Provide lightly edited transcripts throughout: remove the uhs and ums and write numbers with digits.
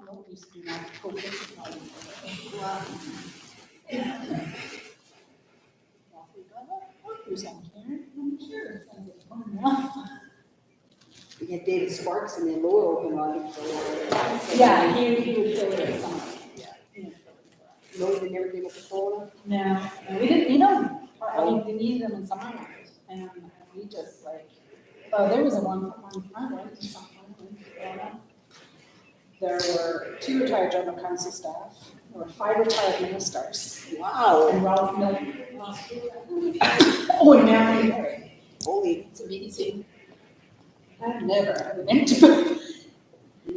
no, it used to be my co-working party. Wow. Who's on here? I'm sure. Oh, We had David Sparks in the lower open audience for a while. yeah, he would fill it in summer. No, they never gave up the phone. No, we didn't need them. I mean, we needed them in summer, and we just like, oh, there was a one time, right? Something. There were 2 retired general council staff, there were 5 retired ministers, Wow. and Ralph Miller. Oh, and Mary Mary. Holy. It's amazing. I've never ever been to,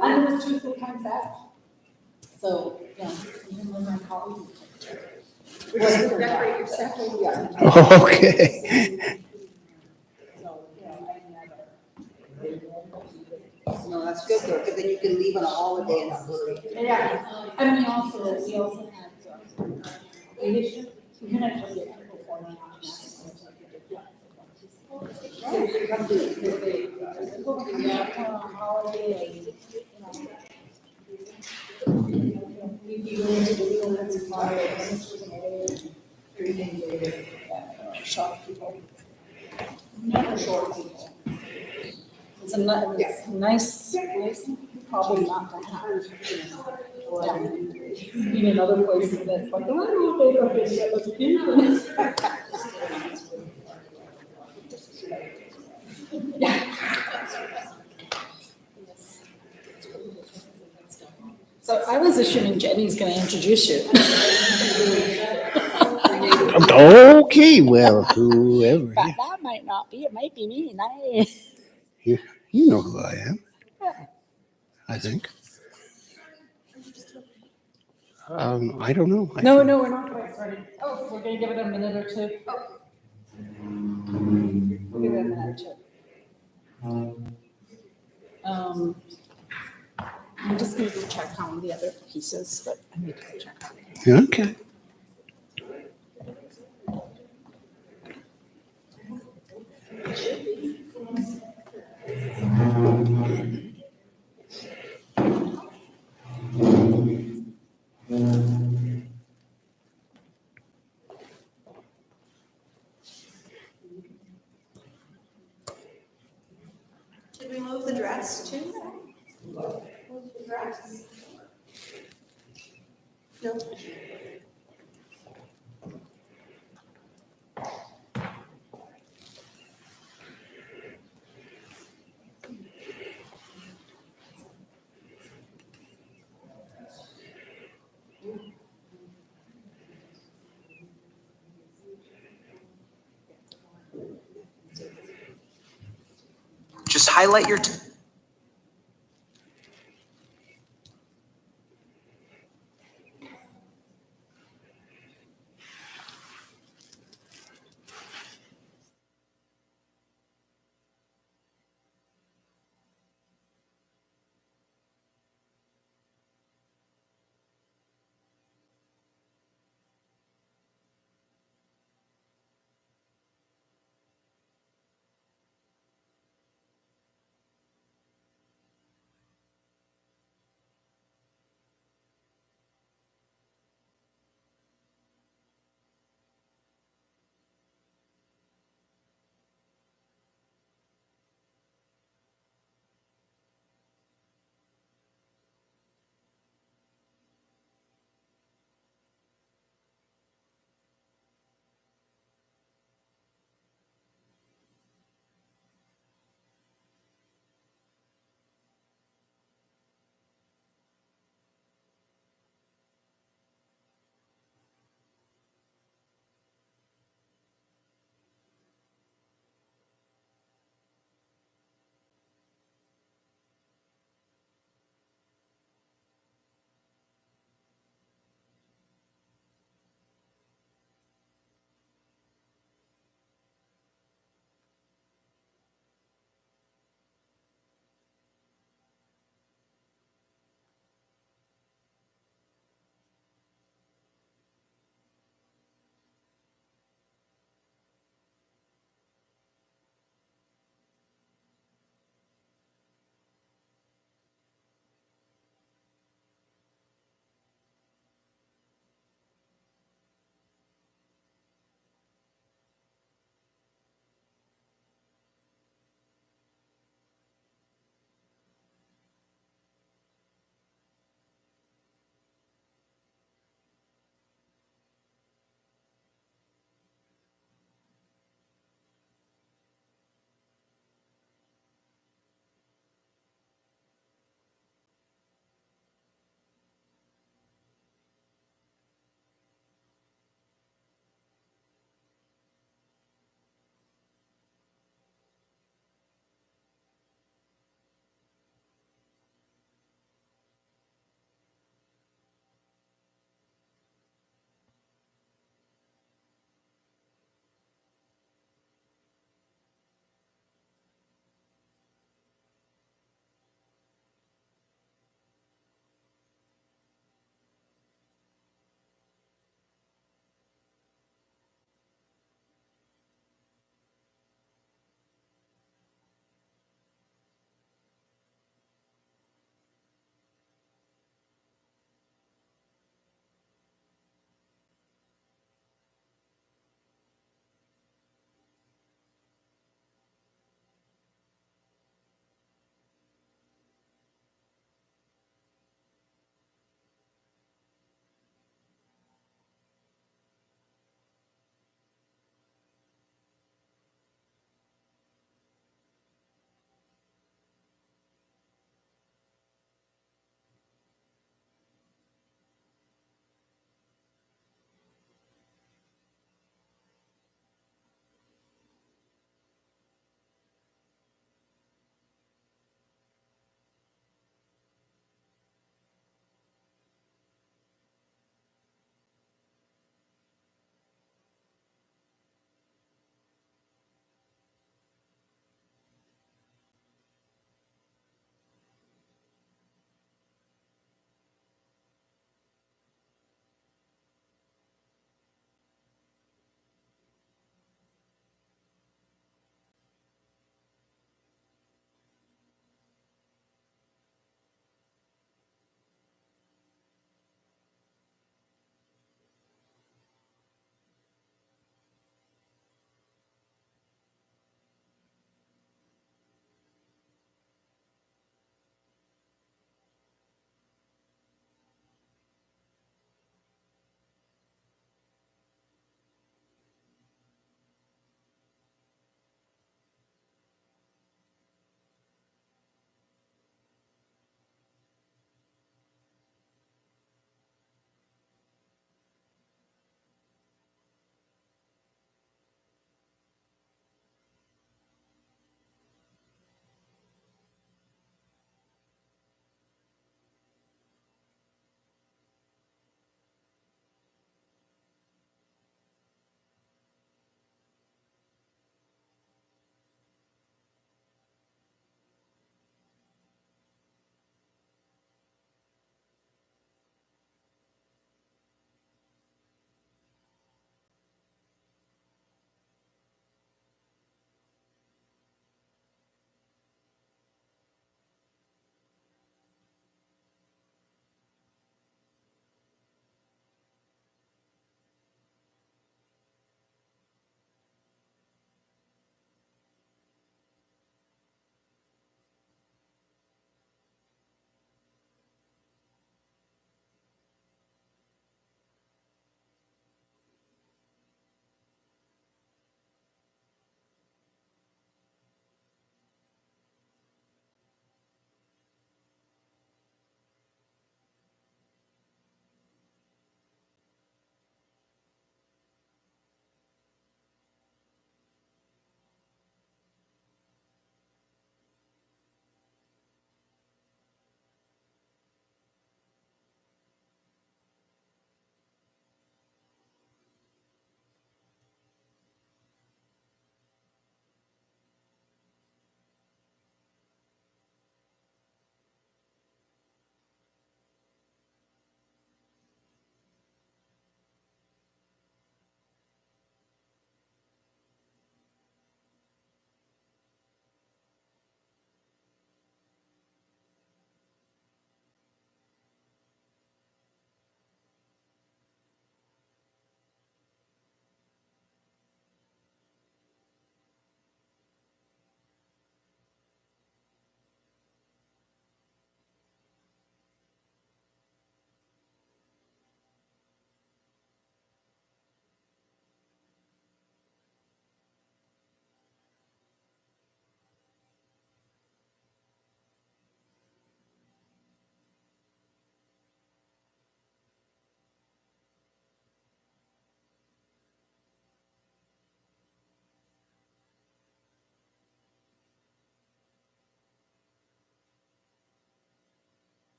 and it was 2 full-time staff. So, yeah, even when my colleagues. We're just gonna decorate your second, yeah. Okay. So, yeah, I never. No, that's good though, because then you can leave on a holiday and not worry. Yeah, and we also had, leadership, we can actually get people for me. So you come to, because they, people come back on holiday and, we'd be willing to do the ones in fire, and this was another, everything they, short people. Never short people. It's a nice problem not to have. Yeah. Even other places that's like, oh, I don't know if they're going to get those people. Yeah. So I was assuming Jenny's going to introduce you. Okay, well, whoever. But Yeah. that might not be, it might be me. Nice. You know who I am, I think. I don't know. No, we're not quite started. Oh, we're going to give it a minute or two. We'll give it a minute or two. I'm just going to go check on the other pieces, but I need to check on it. Okay. Did we move the dress too? Move the dress. No. Just highlight your.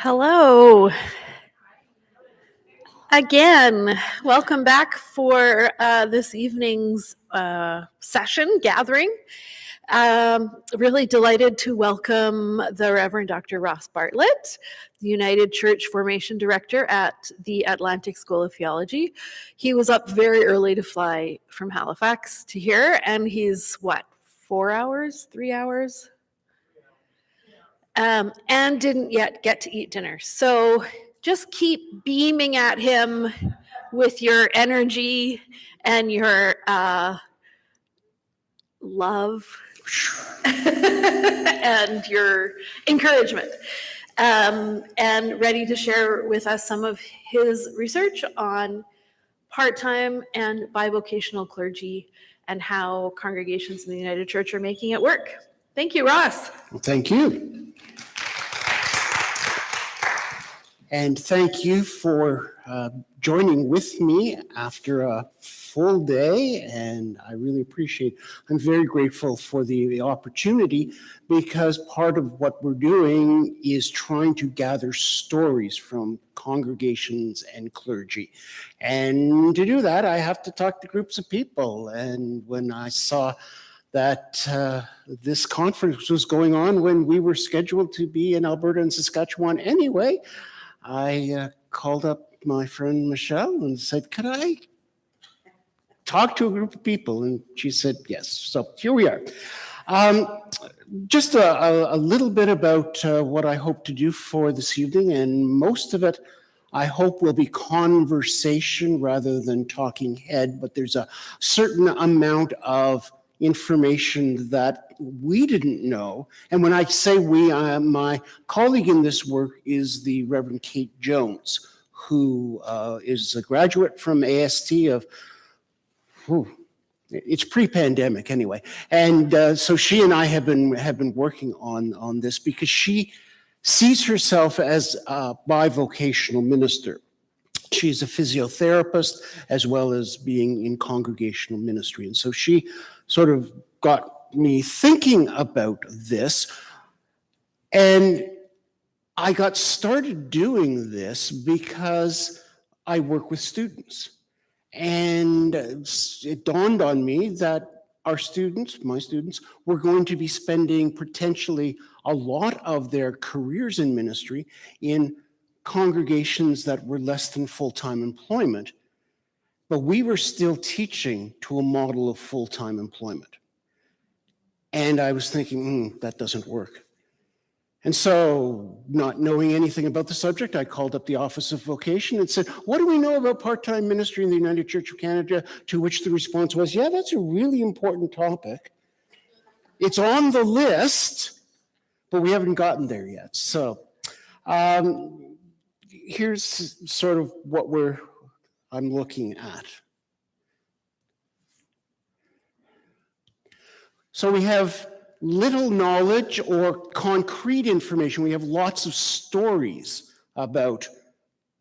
Hello. Again, welcome back for this evening's session gathering. Really delighted to welcome the Reverend Dr. Ross Bartlett, the United Church Formation Director at the Atlantic School of Theology. He was up very early to fly from Halifax to here, and he's, 4 hours, 3 hours? And didn't yet get to eat dinner. So just keep beaming at him with your energy and your love and your encouragement, and ready to share with us some of his research on part-time and bivocational clergy and how congregations in the United Church are making it work. Thank you, Ross. Well, thank you. And thank you for joining with me after a full day, and I really appreciate it. I'm very grateful for the opportunity, because part of what we're doing is trying to gather stories from congregations and clergy. And to do that, I have to talk to groups of people. And when I saw that this conference was going on when we were scheduled to be in Alberta and Saskatchewan anyway, I called up my friend Michelle and said, could I talk to a group of people? And she said yes. So here we are. Just a little bit about what I hope to do for this evening, and most of it I hope will be conversation rather than talking head, but there's a certain amount of information that we didn't know. And when I say we, my colleague in this work is the Reverend Kate Jones, who is a graduate from AST of, it's pre-pandemic anyway. And so she and I have been working on this, because she sees herself as a bivocational minister. She's a physiotherapist as well as being in congregational ministry. And so she sort of got me thinking about this. And I got started doing this because I work with students. And it dawned on me that our students, my students, were going to be spending potentially a lot of their careers in ministry in congregations that were less than full-time employment, but we were still teaching to a model of full-time employment. And I was thinking, that doesn't work. And so, not knowing anything about the subject, I called up the Office of Vocation and said, what do we know about part-time ministry in the United Church of Canada? To which the response was, yeah, that's a really important topic. It's on the list, but we haven't gotten there yet. So here's sort of what I'm looking at. So we have little knowledge or concrete information. We have lots of stories about,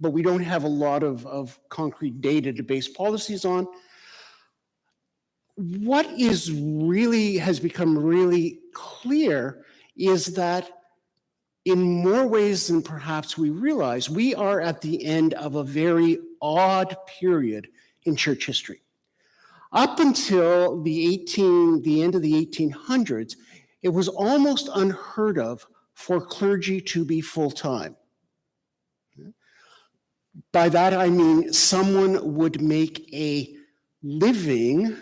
but we don't have a lot of concrete data to base policies on. What has become really clear is that in more ways than perhaps we realize, we are at the end of a very odd period in church history. Up until the end of the 1800s, it was almost unheard of for clergy to be full-time. By that I mean someone would make a living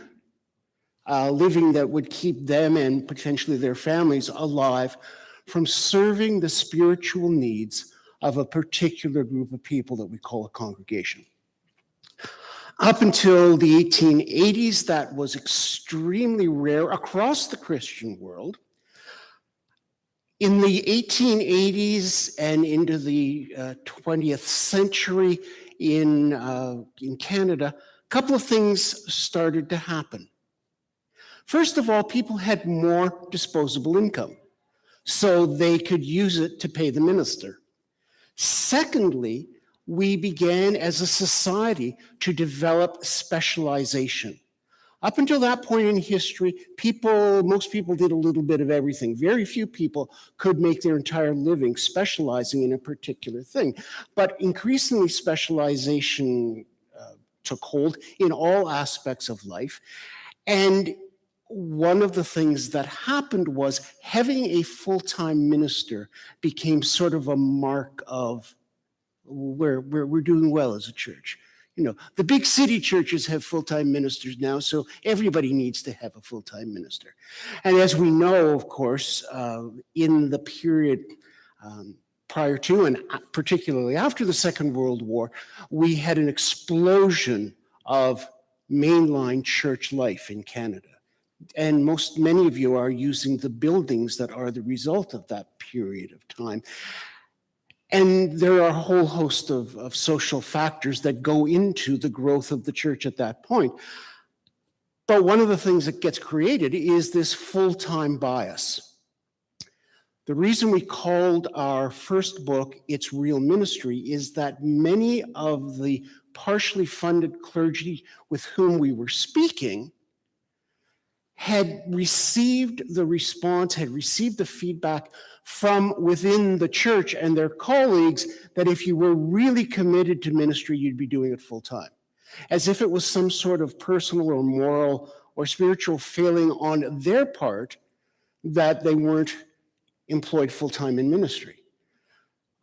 that would keep them and potentially their families alive from serving the spiritual needs of a particular group of people that we call a congregation. Up until the 1880s, that was extremely rare across the Christian world. In the 1880s and into the 20th century in Canada, a couple of things started to happen. First of all, people had more disposable income, so they could use it to pay the minister. Secondly, we began as a society to develop specialization. Up until that point in history, most people did a little bit of everything. Very few people could make their entire living specializing in a particular thing. But increasingly, specialization took hold in all aspects of life. And one of the things that happened was having a full-time minister became sort of a mark of where we're doing well as a church. You know, the big city churches have full-time ministers now, so everybody needs to have a full-time minister. And as we know, of course, in the period prior to and particularly after the Second World War, we had an explosion of mainline church life in Canada. And many of you are using the buildings that are the result of that period of time. And there are a whole host of social factors that go into the growth of the church at that point. But one of the things that gets created is this full-time bias. The reason we called our first book, It's Real Ministry, is that many of the partially funded clergy with whom we were speaking had received the response, had received the feedback from within the church and their colleagues that if you were really committed to ministry, you'd be doing it full time. As if it was some sort of personal or moral or spiritual failing on their part that they weren't employed full time in ministry.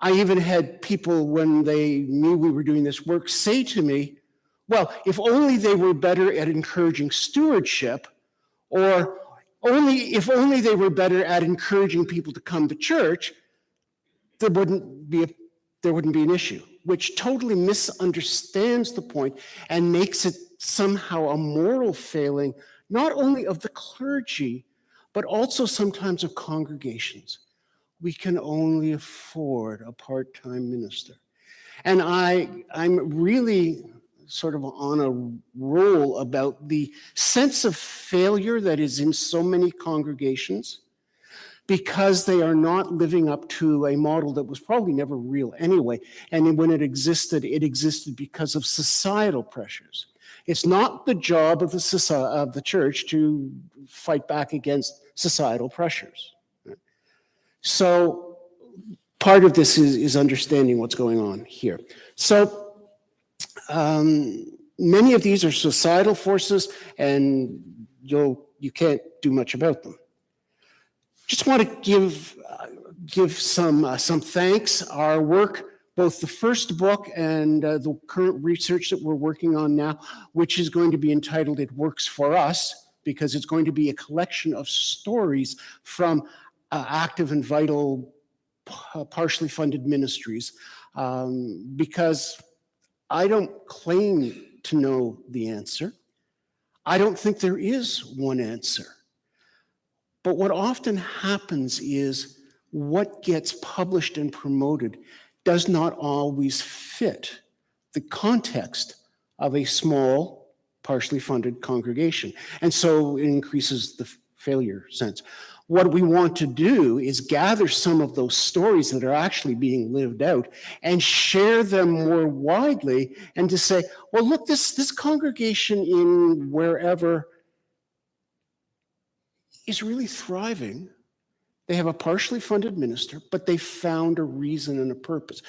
I even had people, when they knew we were doing this work, say to me, well, if only they were better at encouraging stewardship, or if only they were better at encouraging people to come to church, there wouldn't be an issue, which totally misunderstands the point and makes it somehow a moral failing, not only of the clergy, but also sometimes of congregations. We can only afford a part-time minister. And I'm really sort of on a roll about the sense of failure that is in so many congregations because they are not living up to a model that was probably never real anyway. And when it existed because of societal pressures. It's not the job of the church to fight back against societal pressures. So part of this is understanding what's going on here. So many of these are societal forces, and you can't do much about them. Just want to give some thanks. Our work, both the first book and the current research that we're working on now, which is going to be entitled "It Works for Us," because it's going to be a collection of stories from active and vital, partially funded ministries, because I don't claim to know the answer. I don't think there is one answer. But what often happens is what gets published and promoted does not always fit the context of a small, partially funded congregation. And so it increases the failure sense. What we want to do is gather some of those stories that are actually being lived out and share them more widely, and to say, well, look, this congregation in wherever is really thriving. They have a partially funded minister, but they found a reason and a purpose.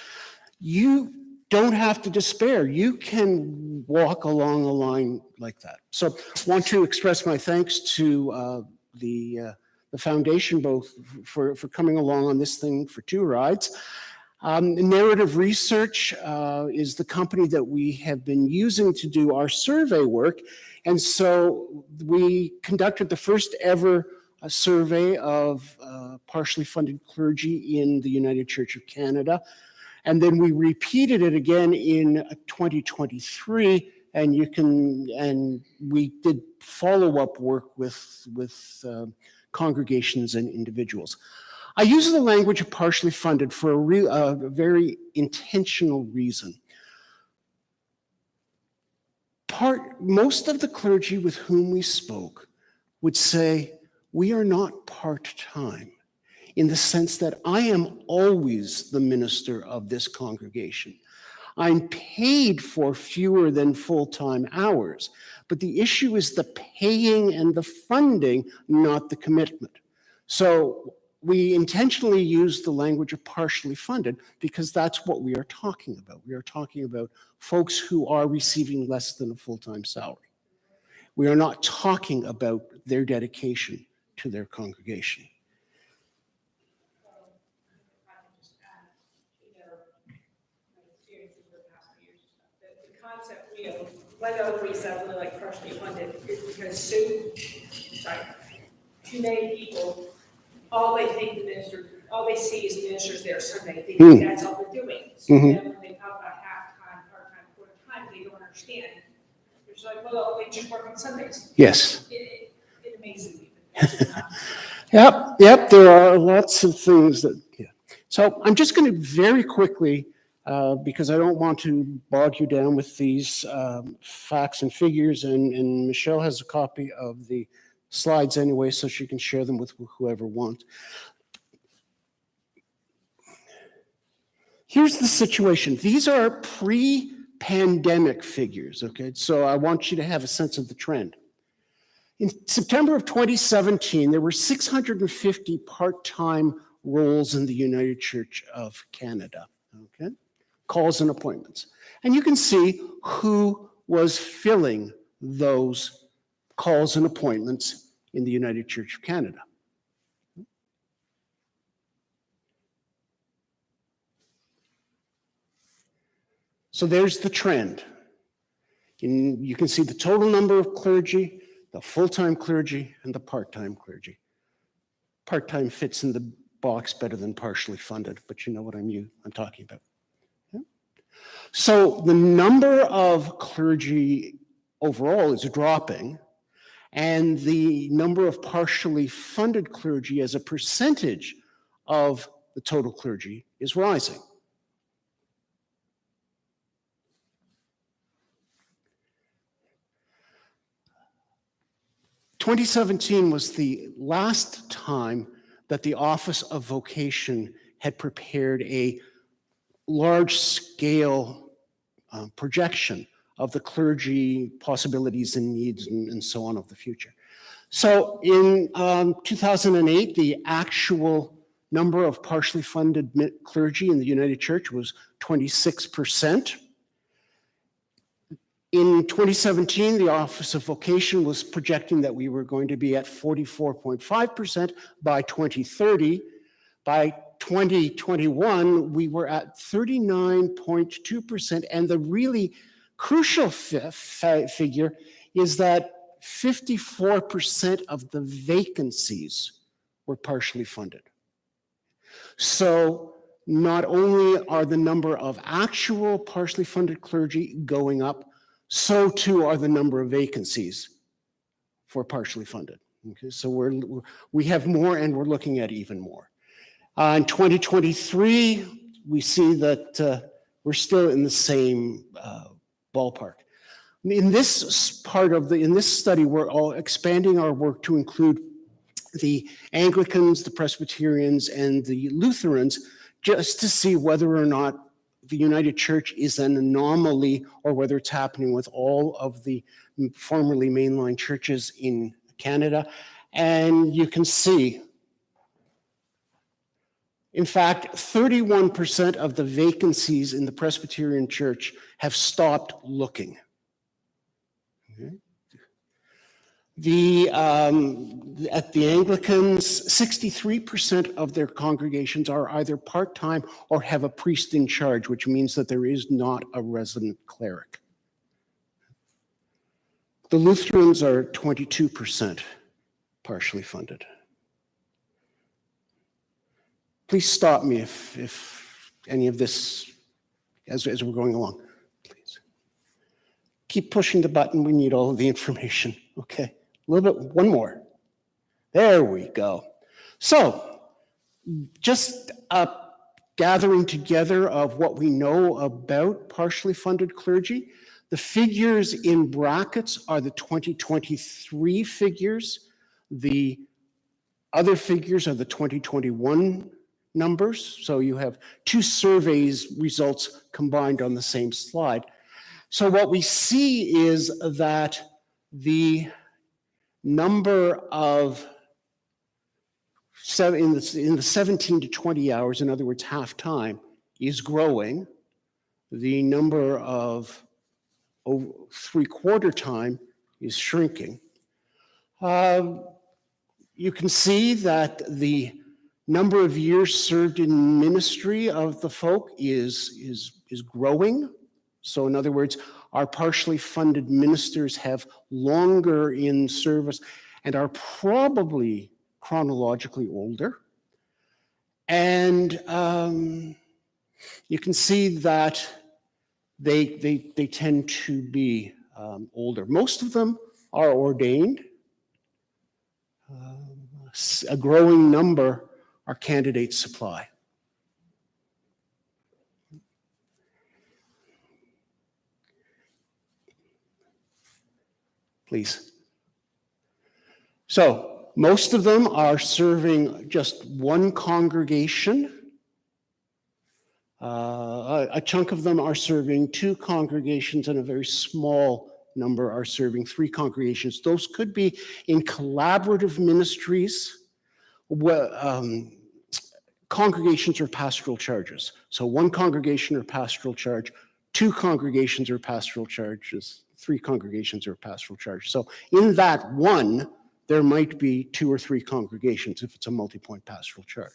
You don't have to despair. You can walk along a line like that. So I want to express my thanks to the foundation, both for coming along on this thing for 2 rides. Narrative Research is the company that we have been using to do our survey work. And so we conducted the first ever survey of partially funded clergy in the United Church of Canada. And then we repeated it again in 2023, and we did follow-up work with congregations and individuals. I use the language of partially funded for a very intentional reason. Most of the clergy with whom we spoke would say, we are not part-time, in the sense that I am always the minister of this congregation. I'm paid for fewer than full-time hours. But the issue is the paying and the funding, not the commitment. So we intentionally use the language of partially funded because that's what we are talking about. We are talking about folks who are receiving less than a full-time salary. We are not talking about their dedication to their congregation. The concept, one of the reasons I really like partially funded is because too many people, all they see is ministers there Sunday, they think that's all they're doing. So then when they talk about half-time, part-time, quarter-time, they don't understand. They're just like, well, they just work on Sundays. Yes. It amazes me. Yep, there are lots of things that, yeah. So I'm just going to very quickly, because I don't want to bog you down with these facts and figures, and Michelle has a copy of the slides anyway, so she can share them with whoever wants. Here's the situation. These are pre-pandemic figures, okay? So I want you to have a sense of the trend. In September of 2017, there were 650 part-time roles in the United Church of Canada, okay? Calls and appointments. And you can see who was filling those calls and appointments in the United Church of Canada. So there's the trend. You can see the total number of clergy, the full-time clergy, and the part-time clergy. Part-time fits in the box better than partially funded, but you know what I'm talking about. Yeah? So the number of clergy overall is dropping, and the number of partially funded clergy as a percentage of the total clergy is rising. (2017) was the last time that the Office of Vocation had prepared a large-scale projection of the clergy possibilities and needs and so on of the future. So in 2008, the actual number of partially funded clergy in the United Church was 26%. In 2017, the Office of Vocation was projecting that we were going to be at 44.5% by 2030. By 2021, we were at 39.2%, and the really crucial figure is that 54% of the vacancies were partially funded. So not only are the number of actual partially funded clergy going up, so too are the number of vacancies for partially funded. Okay, so we have more, and we're looking at even more. In 2023, we see that we're still in the same ballpark. In this study, we're all expanding our work to include the Anglicans, the Presbyterians, and the Lutherans, just to see whether or not the United Church is an anomaly or whether it's happening with all of the formerly mainline churches in Canada. And you can see, in fact, 31% of the vacancies in the Presbyterian Church have stopped looking. Okay. At the Anglicans, 63% of their congregations are either part-time or have a priest in charge, which means that there is not a resident cleric. The Lutherans are 22% partially funded. Please stop me if any of this, as we're going along, please. Keep pushing the button. We need all of the information. Okay. A little bit, one more. There we go. So, just a gathering together of what we know about partially funded clergy. The figures in brackets are the 2023 figures. The other figures are the 2021 numbers. So you have two surveys results combined on the same slide. So what we see is that the number of in the 17 to 20 hours, in other words, half time, is growing. The number of three-quarter time is shrinking. You can see that the number of years served in ministry of the folk is growing. So in other words, our partially funded ministers have longer in service and are probably chronologically older. And you can see that they tend to be older. Most of them are ordained. A growing number are candidate supply. Please. So most of them are serving just one congregation. A chunk of them are serving two congregations, and a very small number are serving three congregations. Those could be in collaborative ministries. Congregations or pastoral charges. So one congregation or pastoral charge, two congregations or pastoral charges, three congregations or pastoral charge. So in that one, there might be two or three congregations if it's a multi-point pastoral charge.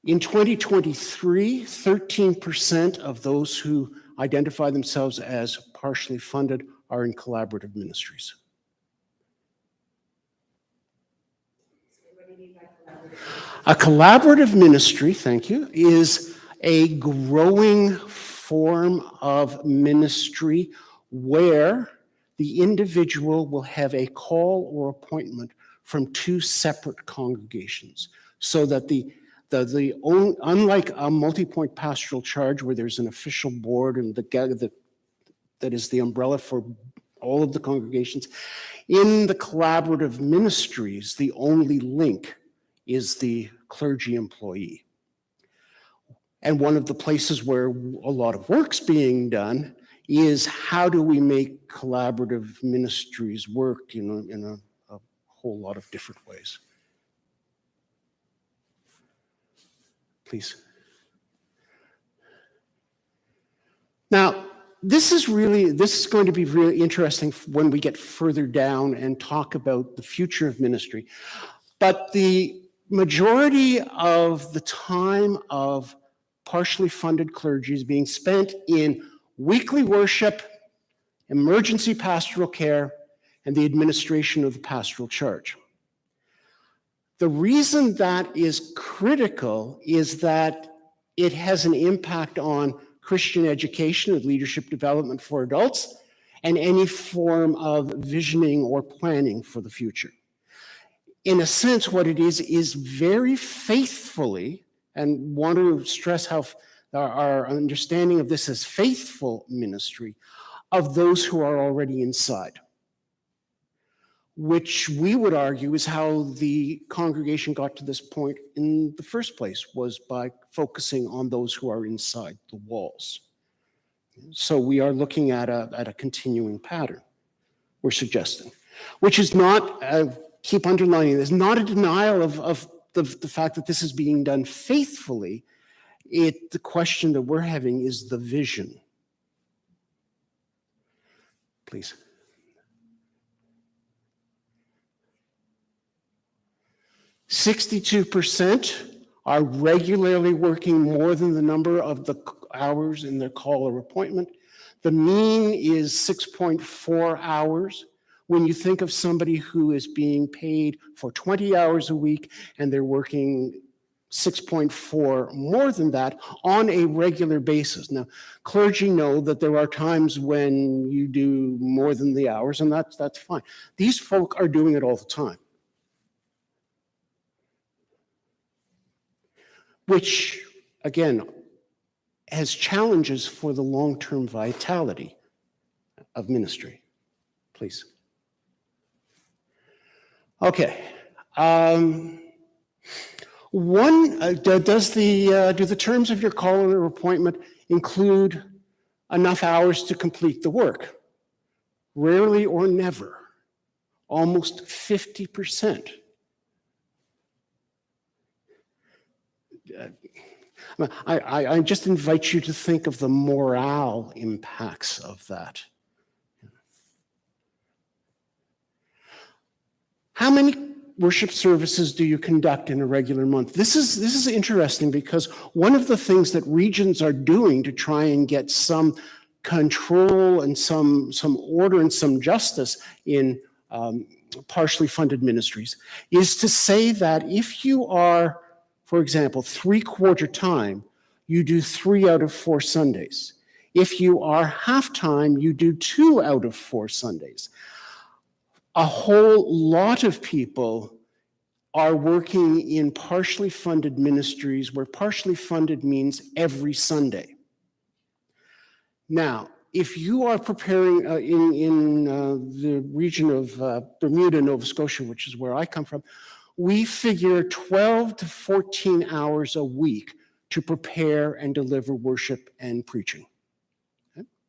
In 2023, 13% of those who identify themselves as partially funded are in collaborative ministries. A collaborative ministry, thank you, is a growing form of ministry where the individual will have a call or appointment from two separate congregations, so that unlike a multi-point pastoral charge where there's an official board and that is the umbrella for all of the congregations, in the collaborative ministries, the only link is the clergy employee. And one of the places where a lot of work's being done is how do we make collaborative ministries work in a whole lot of different ways. Please. Now, this is going to be really interesting when we get further down and talk about the future of ministry. But the majority of the time of partially funded clergy is being spent in weekly worship, emergency pastoral care, and the administration of the pastoral charge. The reason that is critical is that it has an impact on Christian education and leadership development for adults, and any form of visioning or planning for the future. In a sense, what it is very faithfully, and want to stress how our understanding of this as faithful ministry of those who are already inside, which we would argue is how the congregation got to this point in the first place, was by focusing on those who are inside the walls. So we are looking at a continuing pattern, we're suggesting, which is not, keep underlining this, not a denial of the fact that this is being done faithfully. The question that we're having is the vision. Please. (62% are regularly working more than the number of the hours in their call or appointment. The mean is 6.4 hours. When you think of somebody who is being paid for 20 hours a week and they're working 6.4 more than that on a regular basis. Now, clergy know that there are times when you do more than the hours, and that's fine. These folk are doing it all the time, which, again, has challenges for the long-term vitality of ministry. Please. Okay. One, do the terms of your call or appointment include enough hours to complete the work? Rarely or never. Almost 50%. I just invite you to think of the morale impacts of that. How many worship services do you conduct in a regular month? This is interesting because one of the things that regions are doing to try and get some control and some order and some justice in partially funded ministries is to say that if you are, for example, 3/4 time, you do 3 out of 4 Sundays. If you are half time, you do 2 out of 4 Sundays. A whole lot of people are working in partially funded ministries where partially funded means every Sunday. Now, if you are preparing in the region of Bermuda, Nova Scotia, which is where I come from, we figure 12 to 14 hours a week to prepare and deliver worship and preaching.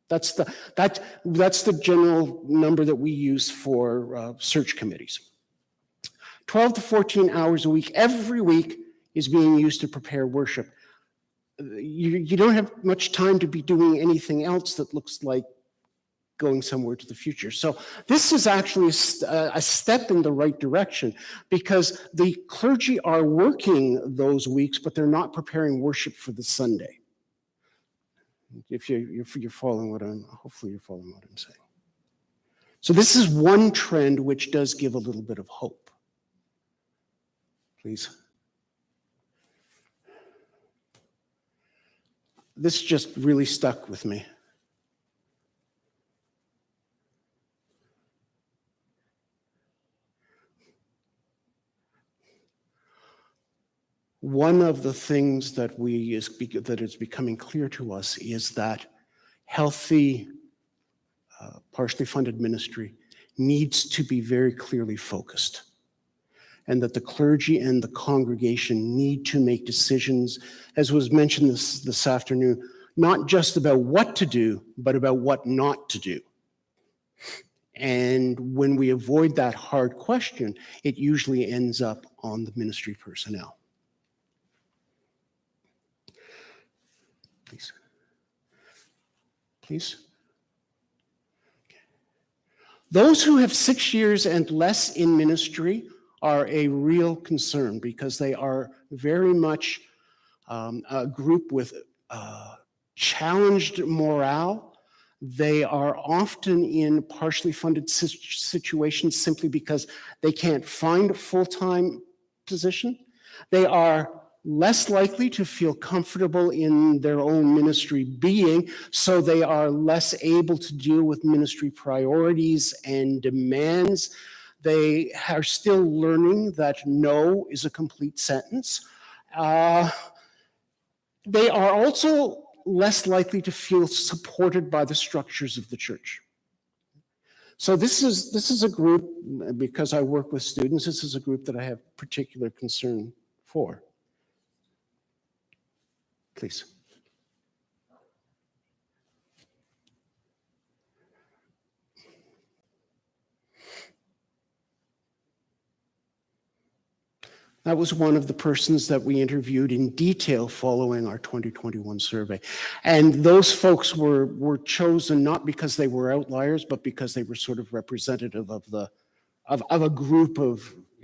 That's the general number that we use for search committees. 12 to 14 hours a week, every week, is being used to prepare worship. You don't have much time to be doing anything else that looks like going somewhere to the future. So this is actually a step in the right direction because the clergy are working those weeks, but they're not preparing worship for the Sunday. If you're following hopefully you're following what I'm saying. So this is one trend which does give a little bit of hope. Please. This just really stuck with me. One of the things that is becoming clear to us is that healthy, partially funded ministry needs to be very clearly focused, and that the clergy and the congregation need to make decisions, as was mentioned this afternoon, not just about what to do, but about what not to do. And when we avoid that hard question, it usually ends up on the ministry personnel. Please. Please. Okay. Those who have 6 years and less in ministry are a real concern because they are very much a group with challenged morale. They are often in partially funded situations simply because they can't find a full-time position. They are less likely to feel comfortable in their own ministry being, so they are less able to deal with ministry priorities and demands. They are still learning that no is a complete sentence. They are also less likely to feel supported by the structures of the church. So this is a group, because I work with students, this is a group that I have particular concern for. Please. That was one of the persons that we interviewed in detail following our 2021 survey. And those folks were chosen not because they were outliers, but because they were sort of representative of a group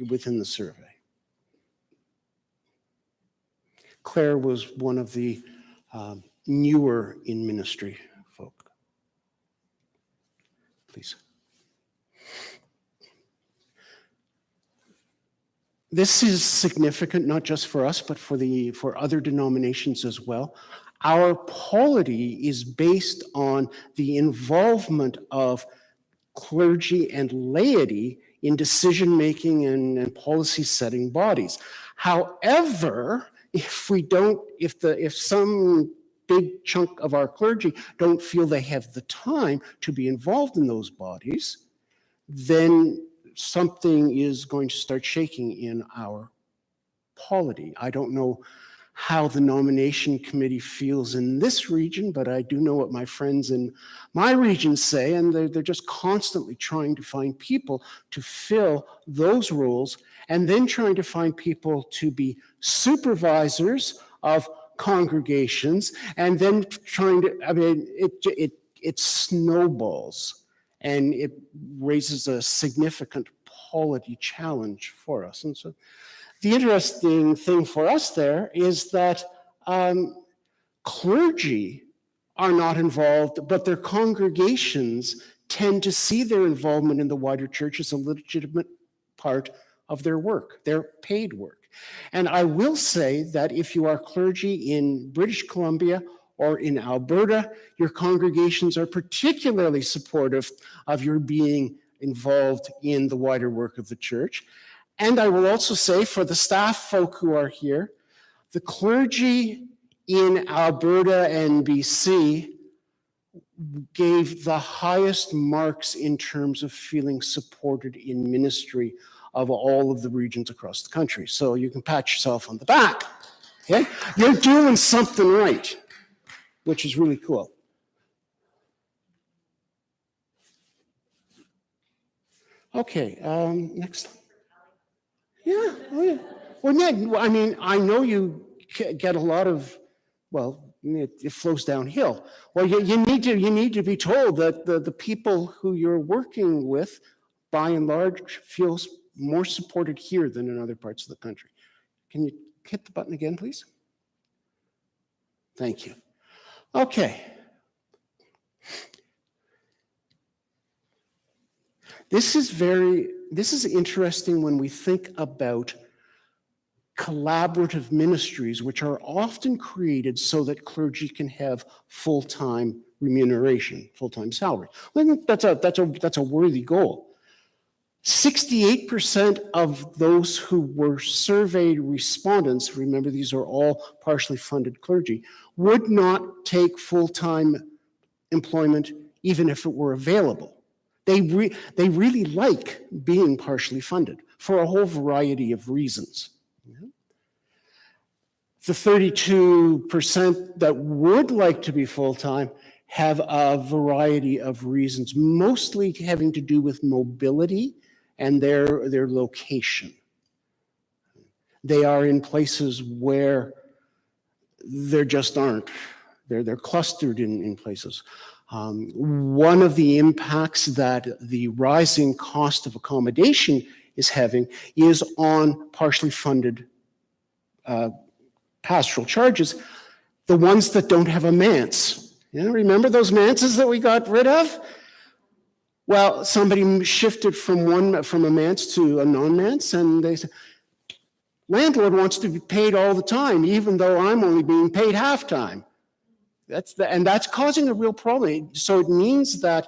within the survey. Claire was one of the newer in ministry folk. Please. This is significant, not just for us, but for other denominations as well. Our polity is based on the involvement of clergy and laity in decision-making and policy-setting bodies. However, if some big chunk of our clergy don't feel they have the time to be involved in those bodies, then something is going to start shaking in our polity. I don't know how the nomination committee feels in this region, but I do know what my friends in my region say, and they're just constantly trying to find people to fill those roles, and then trying to find people to be supervisors of congregations, and then trying to, I mean, it snowballs, and it raises a significant polity challenge for us. And so the interesting thing for us there is that clergy are not involved, but their congregations tend to see their involvement in the wider church as a legitimate part of their work, their paid work. And I will say that if you are clergy in British Columbia or in Alberta, your congregations are particularly supportive of your being involved in the wider work of the church. And I will also say, for the staff folk who are here, the clergy in Alberta and BC gave the highest marks in terms of feeling supported in ministry of all of the regions across the country. So you can pat yourself on the back. Okay? You're doing something right, which is really cool. Okay, next. Yeah, oh yeah. Well, Ned, I mean, I know you get a lot of, well, it flows downhill. Well, you need to be told that the people who you're working with, by and large, feels more supported here than in other parts of the country. Can you hit the button again, please? Thank you. Okay. This is interesting when we think about collaborative ministries, which are often created so that clergy can have full-time remuneration, full-time salary. I think that's a worthy goal. 68% of those who were surveyed respondents, remember these are all partially funded clergy, would not take full-time employment even if it were available. They really like being partially funded for a whole variety of reasons. The 32% that would like to be full-time have a variety of reasons, mostly having to do with mobility and their location. They are in places where there just aren't. They're clustered in places. One of the impacts that the rising cost of accommodation is having is on partially funded pastoral charges, the ones that don't have a manse. You know, remember those manses that we got rid of? Well, somebody shifted from a manse to a non-manse, and they said, landlord wants to be paid all the time, even though I'm only being paid half time. That's causing a real problem. So it means that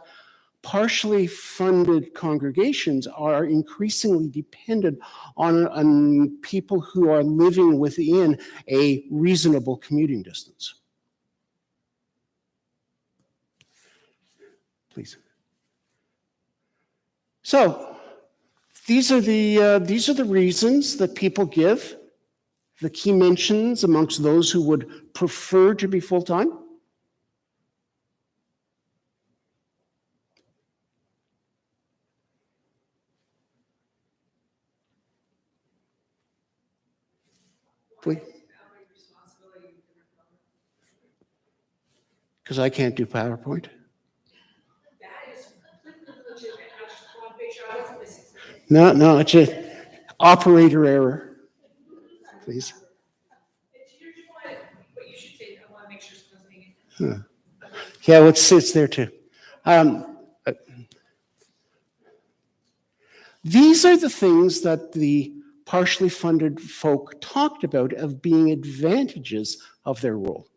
partially funded congregations are increasingly dependent on people who are living within a reasonable commuting distance. Please. So these are the reasons that people give, the key mentions amongst those who would prefer to be full-time. Because I can't do PowerPoint. No, it's an operator error. Please. Yeah, well, it's there too. These are the things that the partially funded folk talked about of being advantages of their role.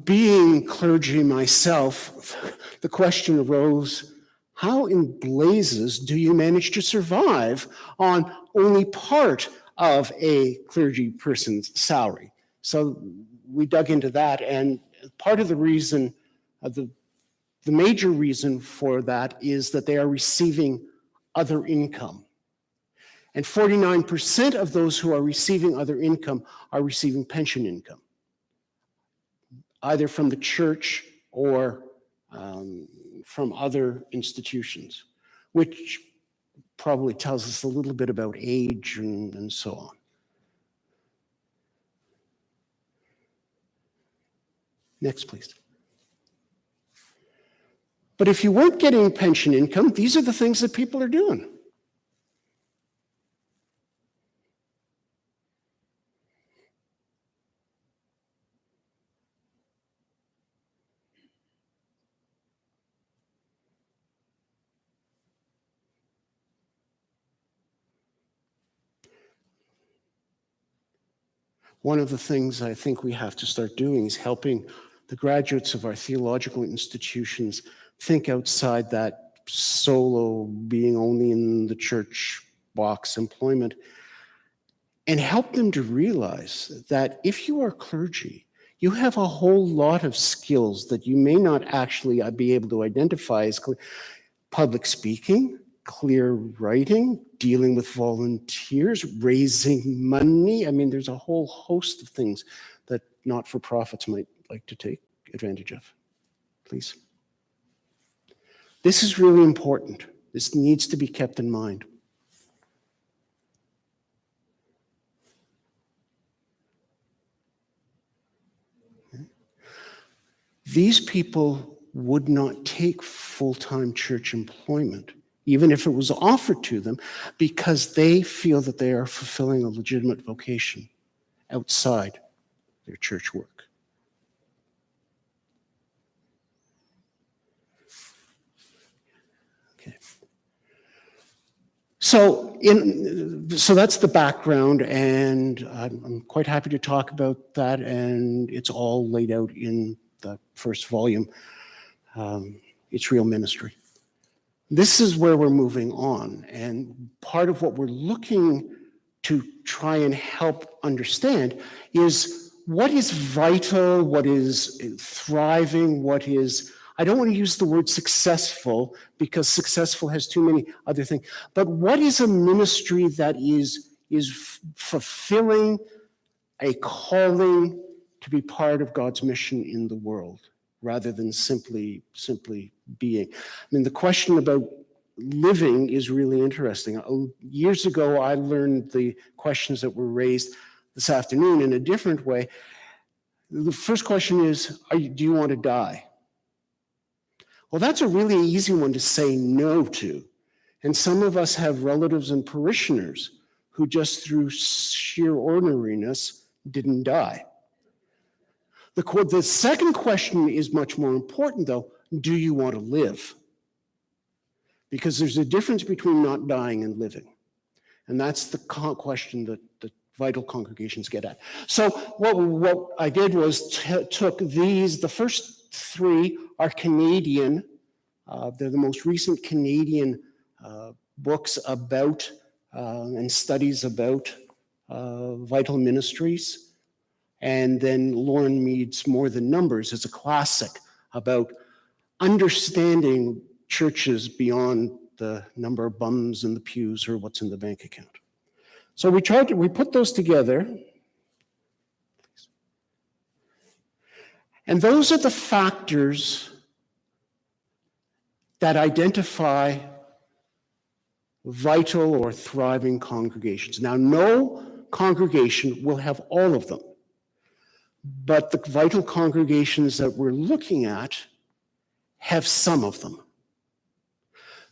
Being clergy myself, the question arose, how in blazes do you manage to survive on only part of a clergy person's salary? So we dug into that, and part of the reason, the major reason for that is that they are receiving other income. And 49% of those who are receiving other income are receiving pension income, either from the church or from other institutions, which probably tells us a little bit about age and so on. Next, please. But if you weren't getting pension income, these are the things that people are doing. One of the things I think we have to start doing is helping the graduates of our theological institutions think outside that solo, being only in the church box employment, and help them to realize that if you are clergy, you have a whole lot of skills that you may not actually be able to identify as public speaking, clear writing, dealing with volunteers, raising money. I mean, there's a whole host of things that not-for-profits might like to take advantage of. Please. This is really important. This needs to be kept in mind. These people would not take full-time church employment, even if it was offered to them, because they feel that they are fulfilling a legitimate vocation outside their church work. Okay. So that's the background, and I'm quite happy to talk about that, and it's all laid out in the first volume. It's Real Ministry. This is where we're moving on, and part of what we're looking to try and help understand is what is vital, what is thriving, what is, I don't want to use the word successful because successful has too many other things, but what is a ministry that is fulfilling a calling to be part of God's mission in the world, rather than simply being. I mean, the question about living is really interesting. Years ago, I learned the questions that were raised this afternoon in a different way. The first question is, do you want to die? Well, that's a really easy one to say no to. And some of us have relatives and parishioners who just through sheer ordinariness didn't die. The second question is much more important, though. Do you want to live? Because there's a difference between not dying and living. And that's the question that the vital congregations get at. So what I did was took these, the first three are Canadian. They're the most recent Canadian books about and studies about vital ministries. And then Lauren Mead's More Than Numbers is a classic about understanding churches beyond the number of bums in the pews or what's in the bank account. So we put those together. And those are the factors that identify vital or thriving congregations. Now, no congregation will have all of them. But the vital congregations that we're looking at have some of them.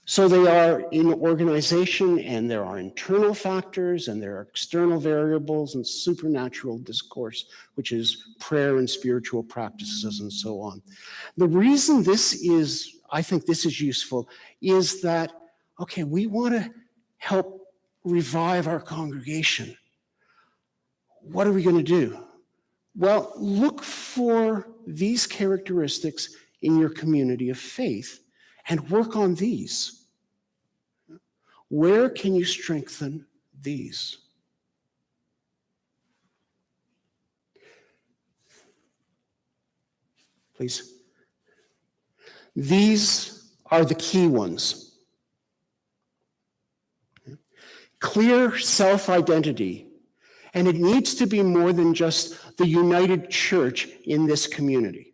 So they are in organization, and there are internal factors, and there are external variables and supernatural discourse, which is prayer and spiritual practices and so on. The reason I think this is useful is that, okay, we want to help revive our congregation. What are we going to do? Well, look for these characteristics in your community of faith and work on these. Where can you strengthen these? Please. These are the key ones. Clear self-identity, and it needs to be more than just the united church in this community.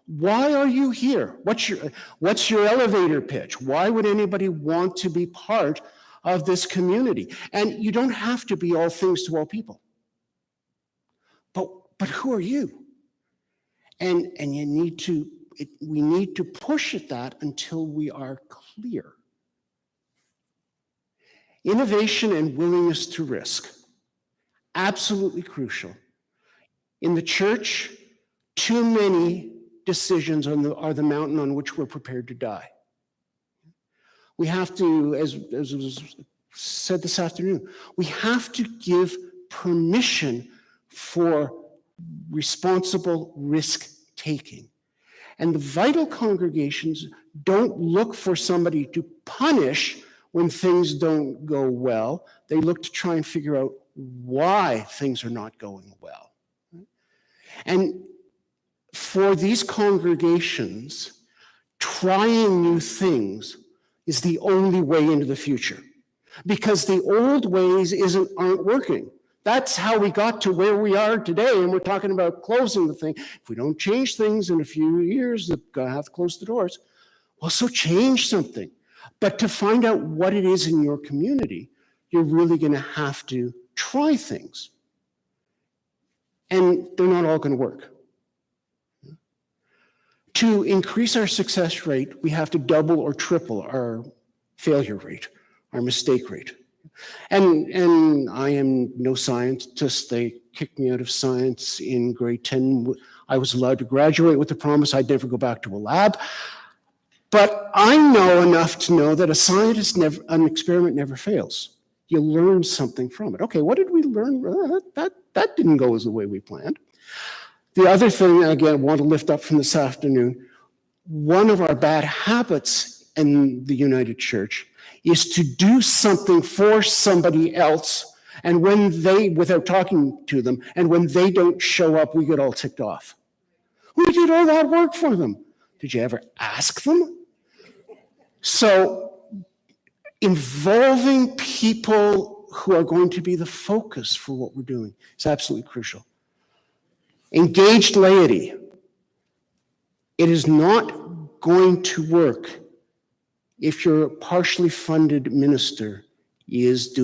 Why are you here? What's your elevator pitch? Why would anybody want to be part of this community? And you don't have to be all things to all people. But who are you? And we need to push at that until we are clear. Innovation and willingness to risk, absolutely crucial. In the church, too many decisions are the mountain on which we're prepared to die. We have to, as was said this afternoon, we have to give permission for responsible risk-taking. And the vital congregations don't look for somebody to punish when things don't go well. They look to try and figure out why things are not going well. And for these congregations, trying new things is the only way into the future, because the old ways aren't working. That's how we got to where we are today, and we're talking about closing the thing. If we don't change things in a few years, they're going to have to close the doors. Well, so change something. But to find out what it is in your community, you're really going to have to try things. And they're not all going to work. To increase our success rate, we have to double or triple our failure rate, our mistake rate. And I am no scientist. They kicked me out of science in grade 10. I was allowed to graduate with the promise I'd never go back to a lab. But I know enough to know that an experiment never fails. You learn something from it. Okay, what did we learn? That didn't go as the way we planned. The other thing, again, I want to lift up from this afternoon, one of our bad habits in the United Church is to do something for somebody else, and without talking to them, and when they don't show up, we get all ticked off. We did all that work for them. Did you ever ask them? So involving people who are going to be the focus for what we're doing is absolutely crucial. Engaged laity. It is not going to work if your partially funded minister is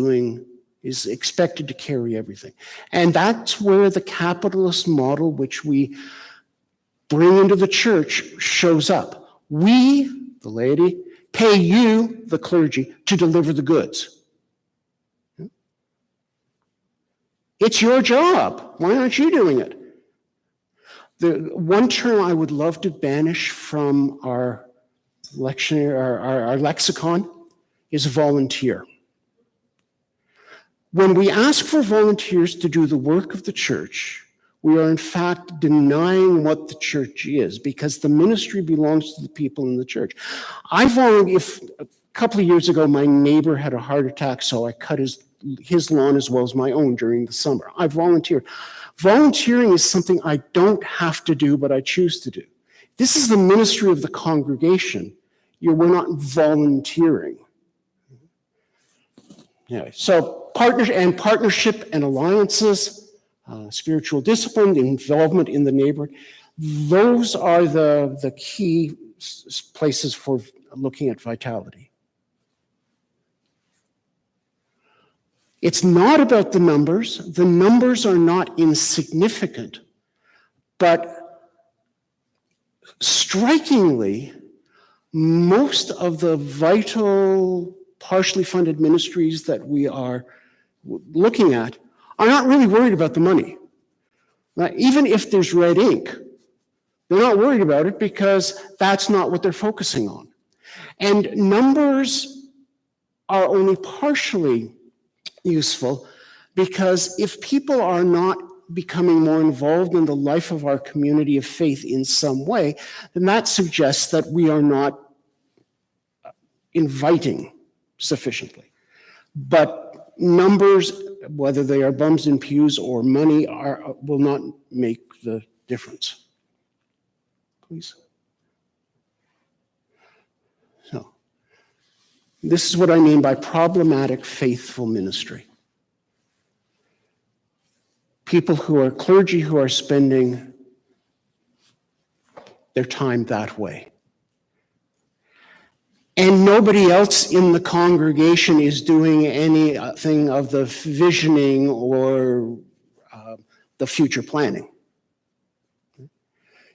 expected to carry everything. And that's where the capitalist model, which we bring into the church, shows up. We, the laity, pay you, the clergy, to deliver the goods. It's your job. Why aren't you doing it? The one term I would love to banish from our lexicon is volunteer. When we ask for volunteers to do the work of the church, we are in fact denying what the church is, because the ministry belongs to the people in the church. A couple of years ago, my neighbor had a heart attack, so I cut his lawn as well as my own during the summer. I volunteered. Volunteering is something I don't have to do, but I choose to do. This is the ministry of the congregation. We're not volunteering. Anyway, so partnership and alliances, spiritual discipline, involvement in the neighborhood, those are the key places for looking at vitality. It's not about the numbers. The numbers are not insignificant, but strikingly, most of the vital, partially funded ministries that we are looking at are not really worried about the money. Right? Even if there's red ink, they're not worried about it because that's not what they're focusing on. And numbers are only partially useful because if people are not becoming more involved in the life of our community of faith in some way, then that suggests that we are not inviting sufficiently. But numbers, whether they are bums in pews or money, will not make the difference. Please. So, this is what I mean by problematic faithful ministry. People who are clergy who are spending their time that way. And nobody else in the congregation is doing anything of the visioning or the future planning.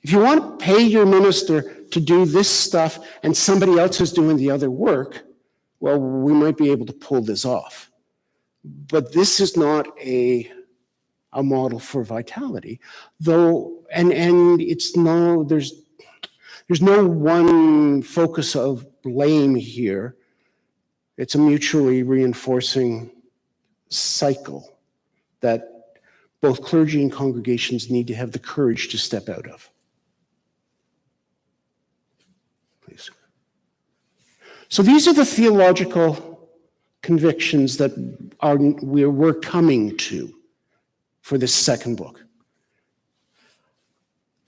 If you want to pay your minister to do this stuff and somebody else is doing the other work, well, we might be able to pull this off. But this is not a model for vitality, though, and it's no, there's no one focus of blame here. It's a mutually reinforcing cycle that both clergy and congregations need to have the courage to step out of. Please. So these are the theological convictions that we're coming to for this second book.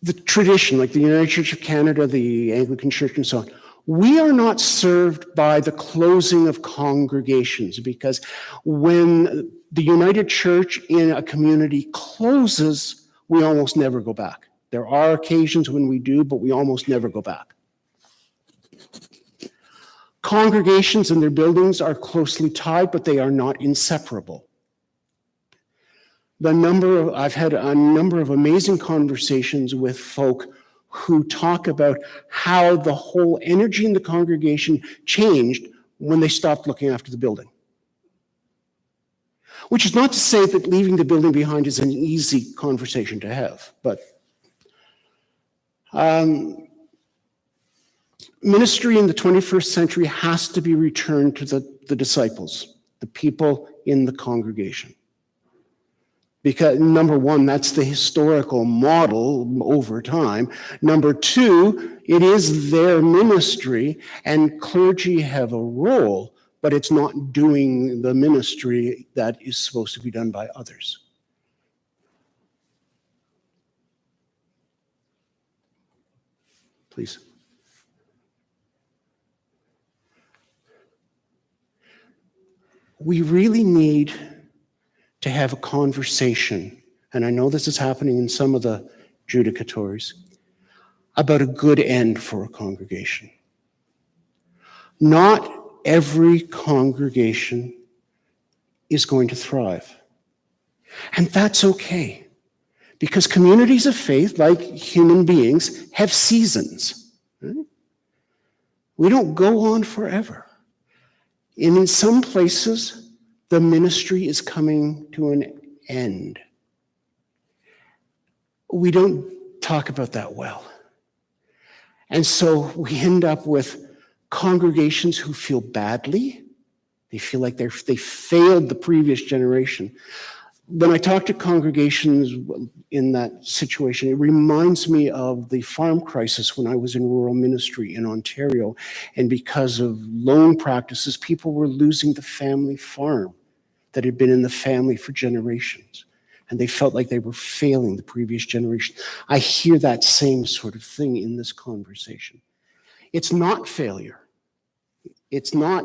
The tradition, like the United Church of Canada, the Anglican Church, and so on, we are not served by the closing of congregations, because when the United Church in a community closes, we almost never go back. There are occasions when we do, but we almost never go back. Congregations and their buildings are closely tied, but they are not inseparable. I've had a number of amazing conversations with folk who talk about how the whole energy in the congregation changed when they stopped looking after the building. Which is not to say that leaving the building behind is an easy conversation to have, but ministry in the 21st century has to be returned to the disciples, the people in the congregation. Because number one, that's the historical model over time. Number two, it is their ministry, and clergy have a role, but it's not doing the ministry that is supposed to be done by others. Please. We really need to have a conversation, and I know this is happening in some of the judicatories, about a good end for a congregation. Not every congregation is going to thrive. And that's okay, because communities of faith, like human beings, have seasons. Right? We don't go on forever. And in some places, the ministry is coming to an end. We don't talk about that well. And so we end up with congregations who feel badly. They feel like they failed the previous generation. When I talk to congregations in that situation, it reminds me of the farm crisis when I was in rural ministry in Ontario. And because of loan practices, people were losing the family farm that had been in the family for generations. And they felt like they were failing the previous generation. I hear that same sort of thing in this conversation. It's not failure. It's not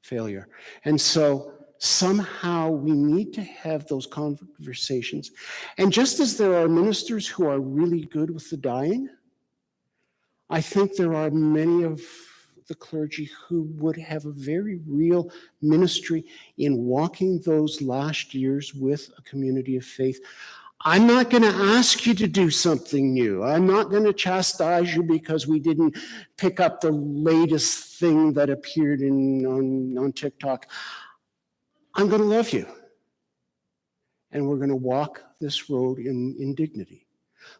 failure. And so somehow we need to have those conversations. And just as there are ministers who are really good with the dying, I think there are many of the clergy who would have a very real ministry in walking those last years with a community of faith. I'm not going to ask you to do something new. I'm not going to chastise you because we didn't pick up the latest thing that appeared on TikTok. I'm going to love you. And we're going to walk this road in dignity.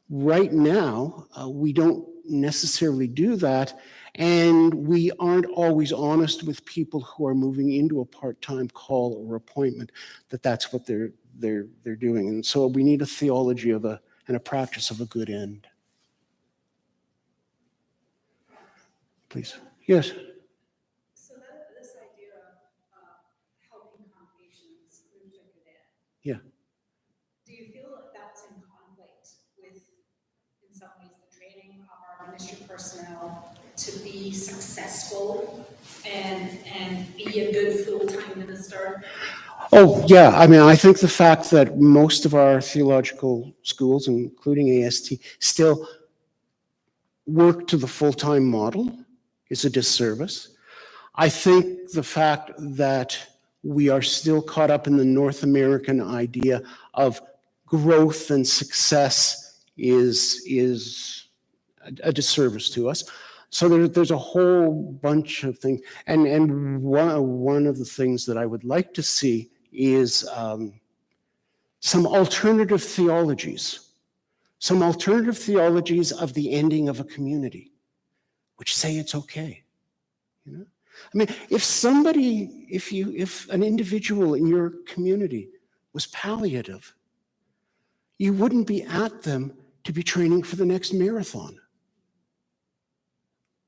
Right now, we don't necessarily do that, and we aren't always honest with people who are moving into a part-time call or appointment that that's what they're doing. And so we need a theology of and a practice of a good end. Please. Yes. So this idea of helping congregations move to good end. Yeah. Do you feel that that's in conflict with, in some ways, the training of our ministry personnel to be successful and be a good full-time minister? Oh, yeah. I mean, I think the fact that most of our theological schools, including AST, still work to the full-time model is a disservice. I think the fact that we are still caught up in the North American idea of growth and success is a disservice to us. So there's a whole bunch of things. And one of the things that I would like to see is some alternative theologies. Some alternative theologies of the ending of a community, which say it's okay. You know? I mean, if an individual in your community was palliative, you wouldn't be at them to be training for the next marathon.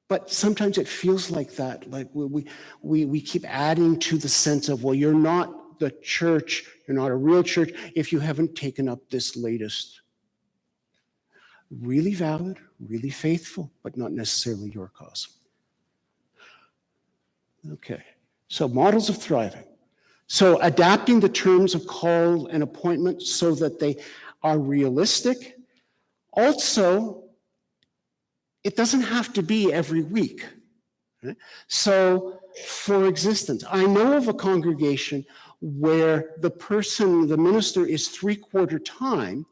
But sometimes it feels like that, like we keep adding to the sense of, well, you're not the church, you're not a real church if you haven't taken up this latest. Really valid, really faithful, but not necessarily your cause. Okay, so models of thriving. So adapting the terms of call and appointment so that they are realistic. Also, it doesn't have to be every week. Right? So, for existence, I know of a congregation where the minister is 3/4 time,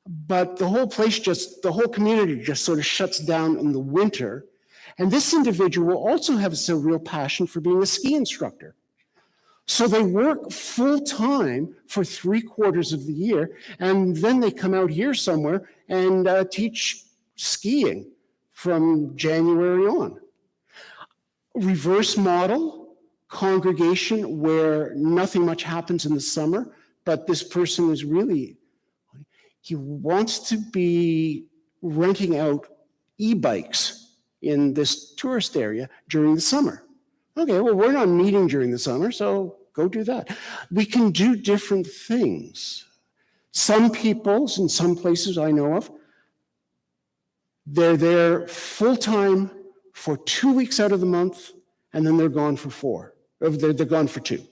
but the whole community just sort of shuts down in the winter. And this individual also has a real passion for being a ski instructor. So they work full time for 3/4 of the year, and then they come out here somewhere and teach skiing from January on. Reverse model, congregation where nothing much happens in the summer, but this person is really, he wants to be renting out e-bikes in this tourist area during the summer. Okay, well, we're not meeting during the summer, so go do that. We can do different things. Some people, in some places I know of, they're there full-time for 2 weeks out of the month, and then they're gone for 4. They're gone for 2.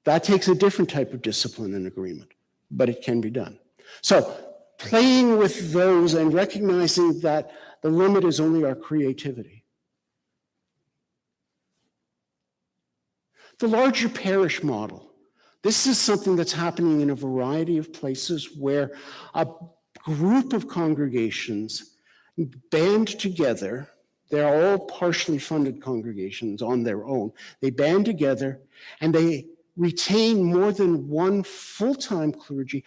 That takes a different type of discipline and agreement, but it can be done. So playing with those and recognizing that the limit is only our creativity. The larger parish model. This is something that's happening in a variety of places where a group of congregations band together. They're all partially funded congregations on their own. They band together and they retain more than one full-time clergy,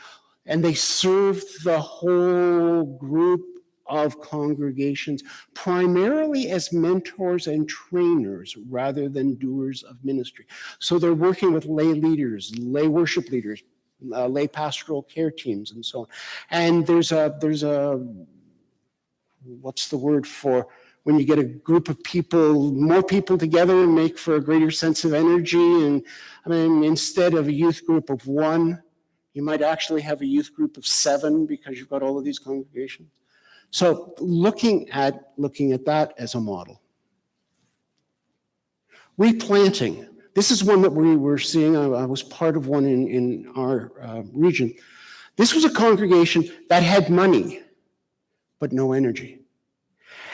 and they serve the whole group of congregations primarily as mentors and trainers rather than doers of ministry. So they're working with lay leaders, lay worship leaders, lay pastoral care teams, and so on. And there's a what's the word for when you get a group of people, more people together and make for a greater sense of energy? And I mean, instead of a youth group of 1, you might actually have a youth group of 7 because you've got all of these congregations. So looking at that as a model. Replanting. This is one that we were seeing. I was part of one in our region. This was a congregation that had money, but no energy.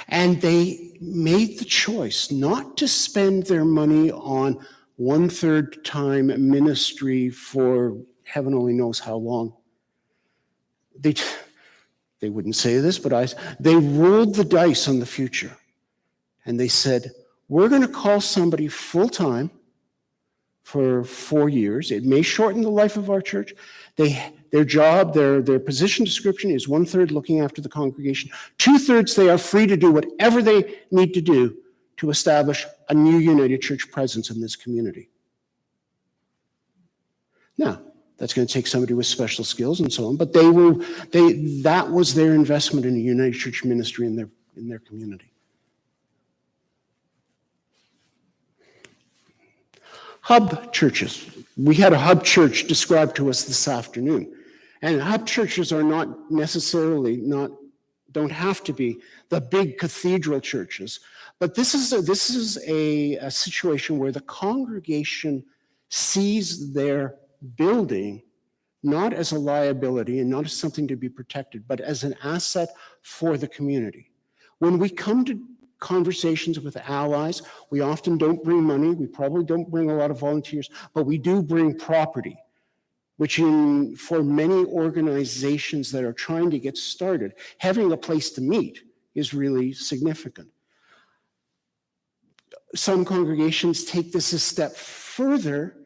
And they made the choice not to spend their money on 1/3 time ministry for heaven only knows how long. They wouldn't say this, but they rolled the dice on the future. And they said, we're going to call somebody full-time for 4 years. It may shorten the life of our church. Their job, their position description is 1/3 looking after the congregation. 2/3 they are free to do whatever they need to do to establish a new United Church presence in this community. Now, That's going to take somebody with special skills and so on. But that was their investment in a United Church ministry in their community. Hub churches. We had a hub church described to us this afternoon. And hub churches are not necessarily, don't have to be the big cathedral churches. But this is a situation where the congregation sees their building not as a liability and not as something to be protected, but as an asset for the community. When we come to conversations with allies, we often don't bring money, we probably don't bring a lot of volunteers, but we do bring property, which for many organizations that are trying to get started, having a place to meet is really significant. Some congregations take this a step further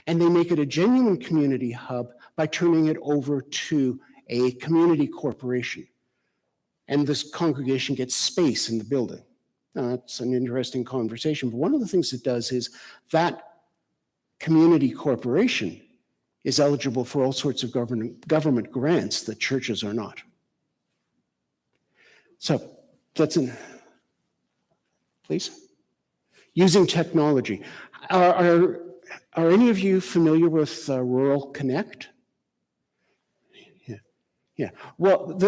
and they make it a genuine community hub by turning it over to a community corporation. And this congregation gets space in the building. Now, that's an interesting conversation, but one of the things it does is that community corporation is eligible for all sorts of government grants that churches are not. So, please. Using technology. Are any of you familiar with Rural Connect? Yeah. Well,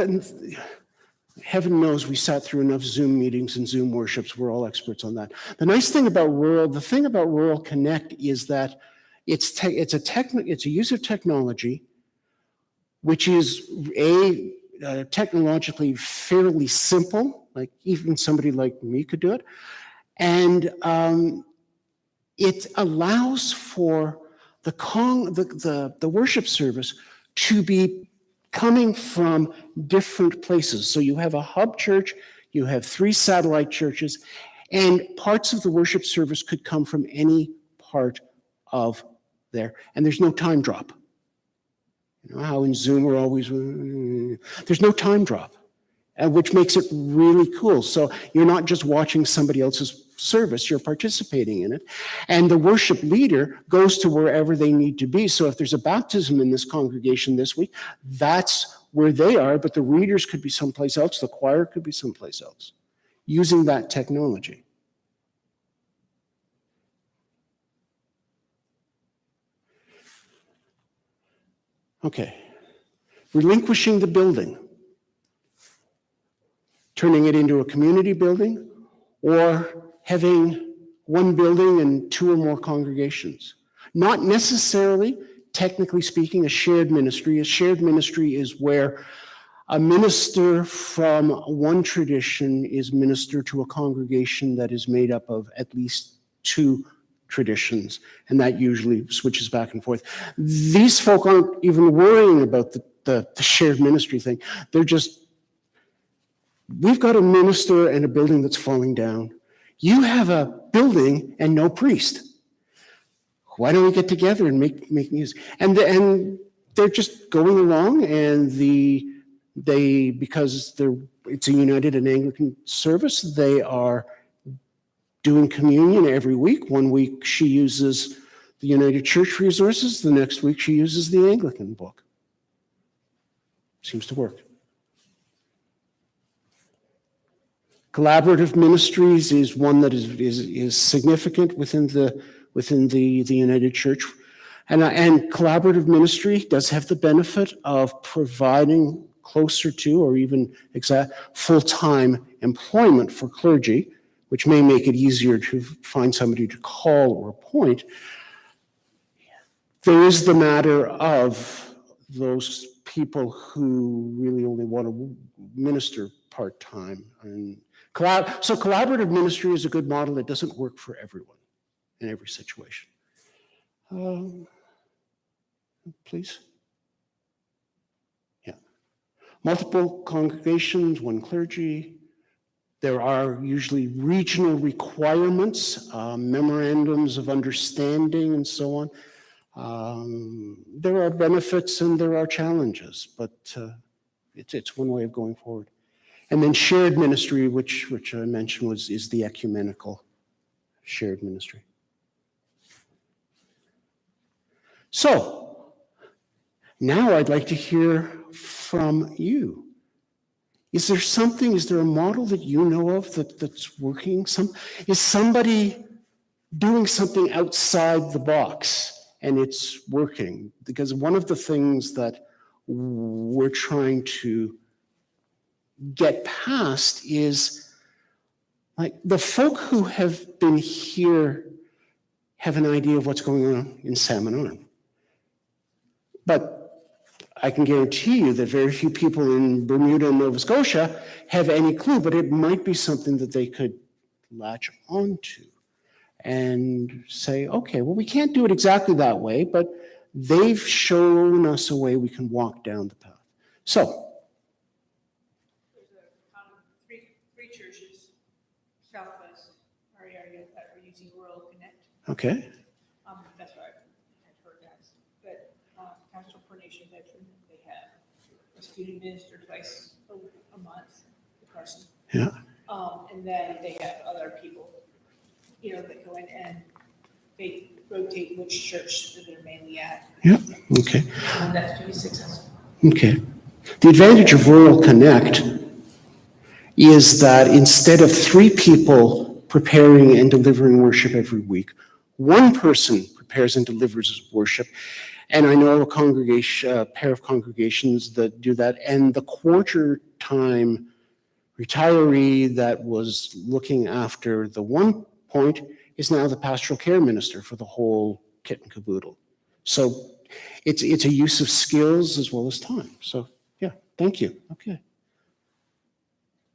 heaven knows we sat through enough Zoom meetings and Zoom worships. We're all experts on that. The nice thing about Rural Connect is that it's a use of technology, which is technologically fairly simple. Like even somebody like me could do it. And it allows for the worship service to be coming from different places. So you have a hub church, you have 3 satellite churches, and parts of the worship service could come from any part of there. And there's no time drop. You know how in Zoom we're always, there's no time drop, which makes it really cool. So you're not just watching somebody else's service, you're participating in it. And the worship leader goes to wherever they need to be. So if there's a baptism in this congregation this week, that's where they are, but the readers could be someplace else, the choir could be someplace else, using that technology. Okay, relinquishing the building, turning it into a community building, or having one building and 2 or more congregations. Not necessarily, technically speaking, a shared ministry. A shared ministry is where a minister from one tradition is minister to a congregation that is made up of at least 2 traditions, and that usually switches back and forth. These folk aren't even worrying about the shared ministry thing. They're just, we've got a minister and a building that's falling down. You have a building and no priest. Why don't we get together and make music? And they're just going along, and because it's a United and Anglican service, they are doing communion every week. One week she uses the United Church resources, the next week she uses the Anglican book. Seems to work. Collaborative ministries is one that is significant within the United Church. And collaborative ministry does have the benefit of providing closer to or even full-time employment for clergy, which may make it easier to find somebody to call or appoint. There is the matter of those people who really only want to minister part-time. So collaborative ministry is a good model. It doesn't work for everyone in every situation. Please. Yeah. Multiple congregations, 1 clergy. There are usually regional requirements, memorandums of understanding, and so on. There are benefits and there are challenges, but it's one way of going forward. And then shared ministry, which I mentioned is the ecumenical shared ministry. So, Now I'd like to hear from you. Is there a model that you know of that's working? Is somebody doing something outside the box and it's working? Because one of the things that we're trying to get past is, like, the folk who have been here have an idea of what's going on in Salmon Arm. But I can guarantee you that very few people in Bermuda and Nova Scotia have any clue, but it might be something that they could latch onto and say, okay, well, we can't do it exactly that way, but they've shown us a way we can walk down the path. So, There's three churches southwest our area that are using Rural Connect. okay, That's what I've heard that. But Council for Nation Veteran, they have a student minister twice a month, the person. yeah, And then they have other people, that go in and they rotate which church that they're mainly at. yeah, okay, And that's pretty successful. okay. The advantage of Rural Connect is that instead of 3 people preparing and delivering worship every week, 1 person prepares and delivers worship. And I know a pair of congregations that do that. And the quarter-time retiree that was looking after the 1 point is now the pastoral care minister for the whole kit and caboodle. So it's a use of skills as well as time. So yeah, thank you. Okay.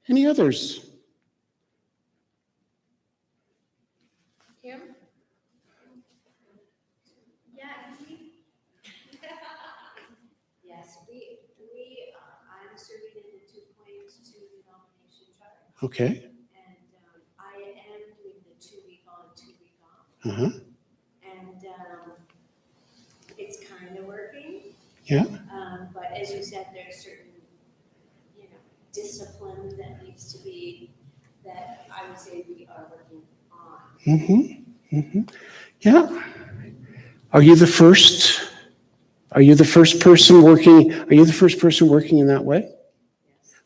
Any others? Kim? Yes, I'm serving in the 2 points to the nomination charge. Okay. And I am doing the 2-week on, 2-week off. Uh-huh. And it's kind of working. Yeah. But as you said, there's certain, discipline that needs to be, that I would say we are working on. Mm-hmm. Mm-hmm. Yeah. Are you the first person working in that way?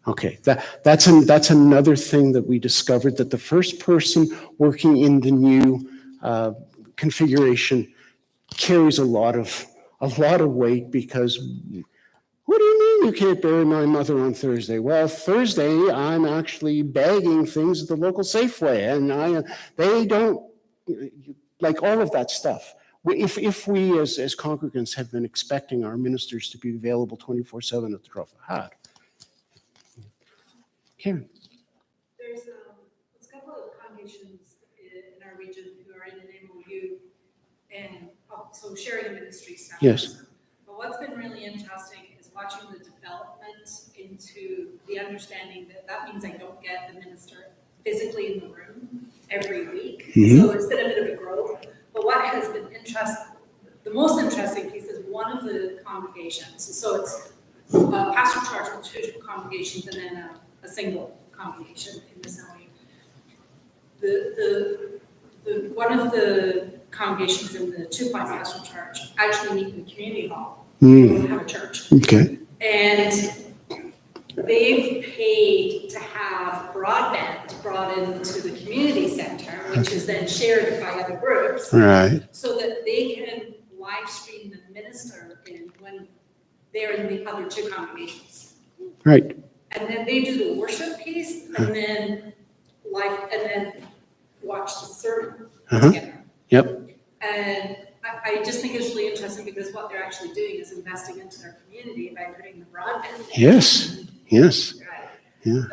Okay, that's another thing that we discovered, that the first person working in the new configuration carries a lot of weight, because what do you mean you can't bury my mother on Thursday? Well, Thursday I'm actually bagging things at the local Safeway, and they don't like all of that stuff. If we as congregants have been expecting our ministers to be available 24/7 at the drop of a hat. Karen. There's a couple of congregations in our region who are in an MOU and also sharing the ministry staff. Yes. But what's been really interesting is watching the development into the understanding that means I don't get the minister physically in the room every week. Mhm. So it's been a bit of a growth. But what has been the most interesting piece is one of the congregations. So it's a pastor charge with 2 congregations and then a single congregation in the assembly. The one of the congregations in the 2-point pastoral charge actually meet in the community hall. They don't have a church. Okay. And they've paid to have broadband brought into the community center, which is then shared by other groups, All right. so that they can live stream the minister when they're in the other 2 congregations. Right. And then they do the worship piece and then watch the sermon Uh-huh. together. Yep. And I just think it's really interesting because what they're actually doing is investing into their community by putting the broadband. Yes. Yes. Right. Yeah.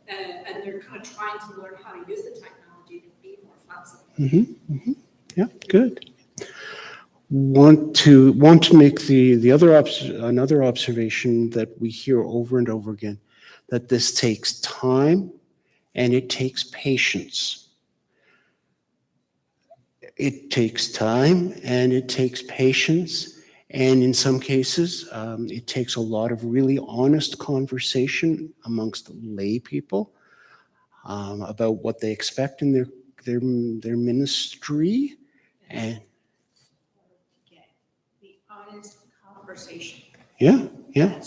And they're kind of trying to learn how to use the technology to be more flexible. Mm-hmm. Mm-hmm. Yeah. Good. Want to make another observation that we hear over and over again, that this takes time and it takes patience. It takes time and it takes patience, and in some cases, it takes a lot of really honest conversation amongst lay people about what they expect in their ministry. And The honest conversation. Yeah, yeah.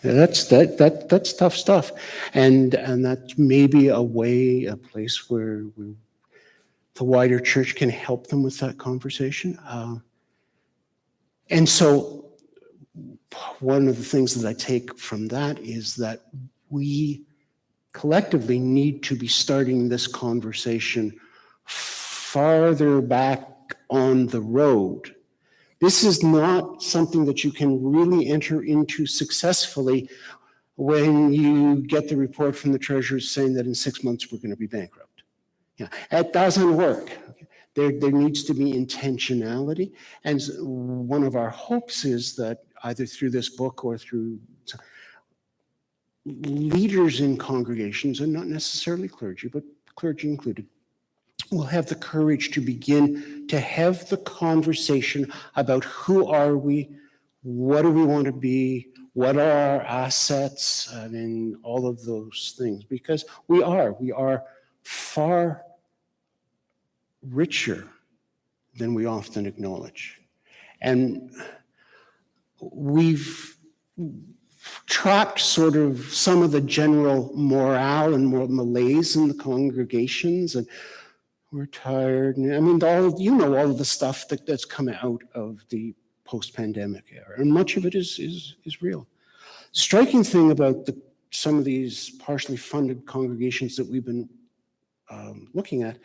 That's hard. That's tough stuff. And that may be a way, a place where the wider church can help them with that conversation. And so one of the things that I take from that is that we collectively need to be starting this conversation farther back on the road. This is not something that you can really enter into successfully when you get the report from the treasurer saying that in 6 months we're going to be bankrupt. Yeah, it doesn't work. There needs to be intentionality. And one of our hopes is that either through this book or through leaders in congregations, and not necessarily clergy, but clergy included, will have the courage to begin to have the conversation about who are we, what do we want to be, what are our assets, I mean, all of those things. Because we are far richer than we often acknowledge. And we've tracked sort of some of the general morale and malaise in the congregations, and we're tired. And I mean, all of the stuff that's come out of the post-pandemic era, and much of it is real. Striking thing about some of these partially funded congregations that we've been looking at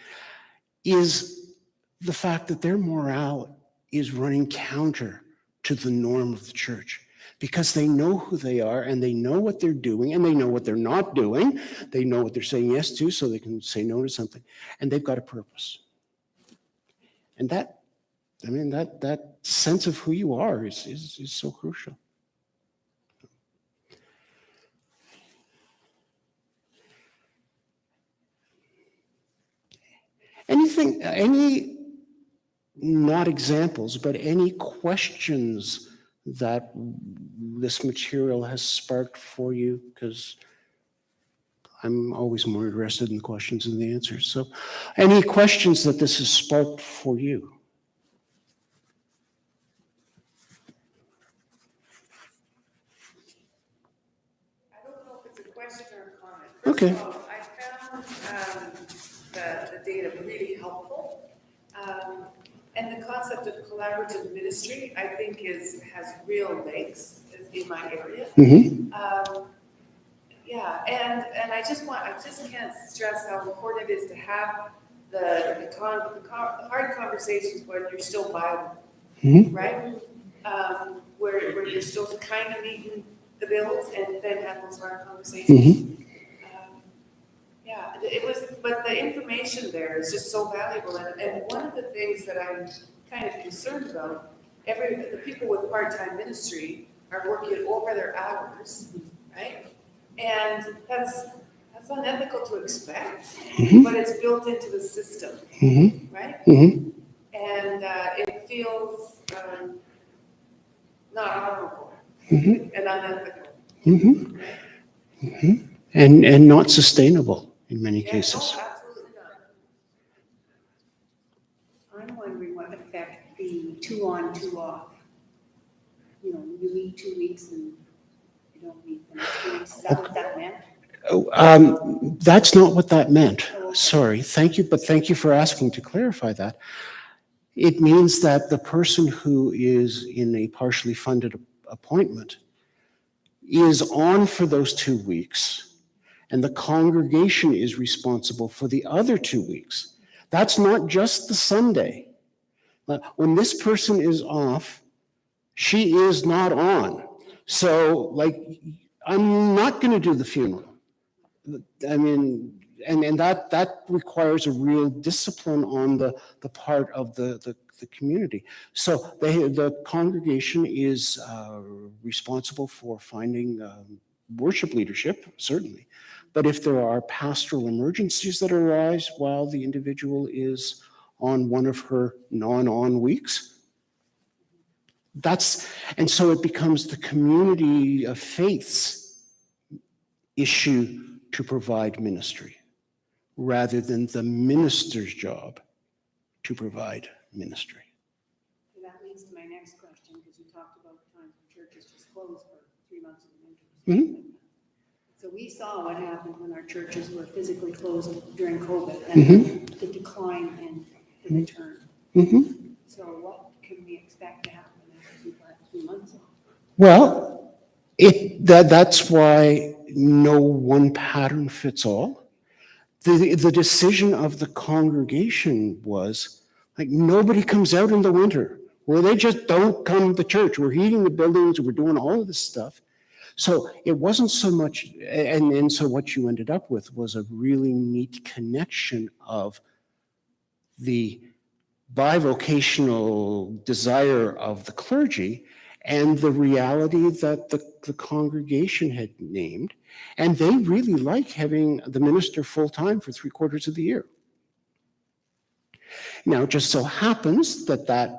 is the fact that their morale is running counter to the norm of the church, because they know who they are and they know what they're doing and they know what they're not doing. They know what they're saying yes to so they can say no to something, and they've got a purpose. And that sense of who you are is so crucial. Any, not examples, but any questions that this material has sparked for you? Because I'm always more interested in the questions than the answers. So any questions that this has sparked for you? I don't know if it's a question or a comment. Okay. First of all, I found the data really helpful. And the concept of collaborative ministry, I think has real legs in my area. Mm-hmm. Yeah, and I just can't stress how important it is to have the hard conversations when you're still viable, Mm-hmm. right? Where you're still kind of meeting the bills and then have those hard conversations. Mm-hmm. Yeah, but the information there is just so valuable. And one of the things that I'm kind of concerned about, the people with part-time ministry are working over their hours, right? And that's unethical to expect, Mm-hmm. but it's built into the system, Mm-hmm. right? Mm-hmm. And it feels not honorable Mm-hmm. and unethical. Mm-hmm. Mm-hmm. And not sustainable in many Yeah, cases. no, absolutely not. I'm wondering what effect the 2 on, 2 off. You know, you meet 2 weeks and you don't meet the next 2 weeks. Is that what that meant? That's not what that meant. Sorry. Thank you. But thank you for asking to clarify that. It means that the person who is in a partially funded appointment is on for those 2 weeks, and the congregation is responsible for the other 2 weeks. That's not just the Sunday. When this person is off, she is not on. So, I'm not going to do the funeral. I mean, and that requires a real discipline on the part of the community. So the congregation is responsible for finding worship leadership, certainly. But if there are pastoral emergencies that arise while the individual is on one of her non-on weeks, and so it becomes the community of faith's issue to provide ministry, rather than the minister's job to provide ministry. That leads to my next question, because you talked about time closed for 3 months in the winter. Mhm. So we saw what happened when our churches were physically closed during COVID Mm-hmm. and the decline in the return. Mhm. So what can we expect to happen after people have 3 months off? Well, that's why no one pattern fits all. The decision of the congregation was, like, nobody comes out in the winter, where they just don't come to church. We're heating the buildings, we're doing all of this stuff. So it wasn't so much, and so what you ended up with was a really neat connection of the bivocational desire of the clergy and the reality that the congregation had named. And they really like having the minister full-time for 3/4 of the year. Now, it just so happens that that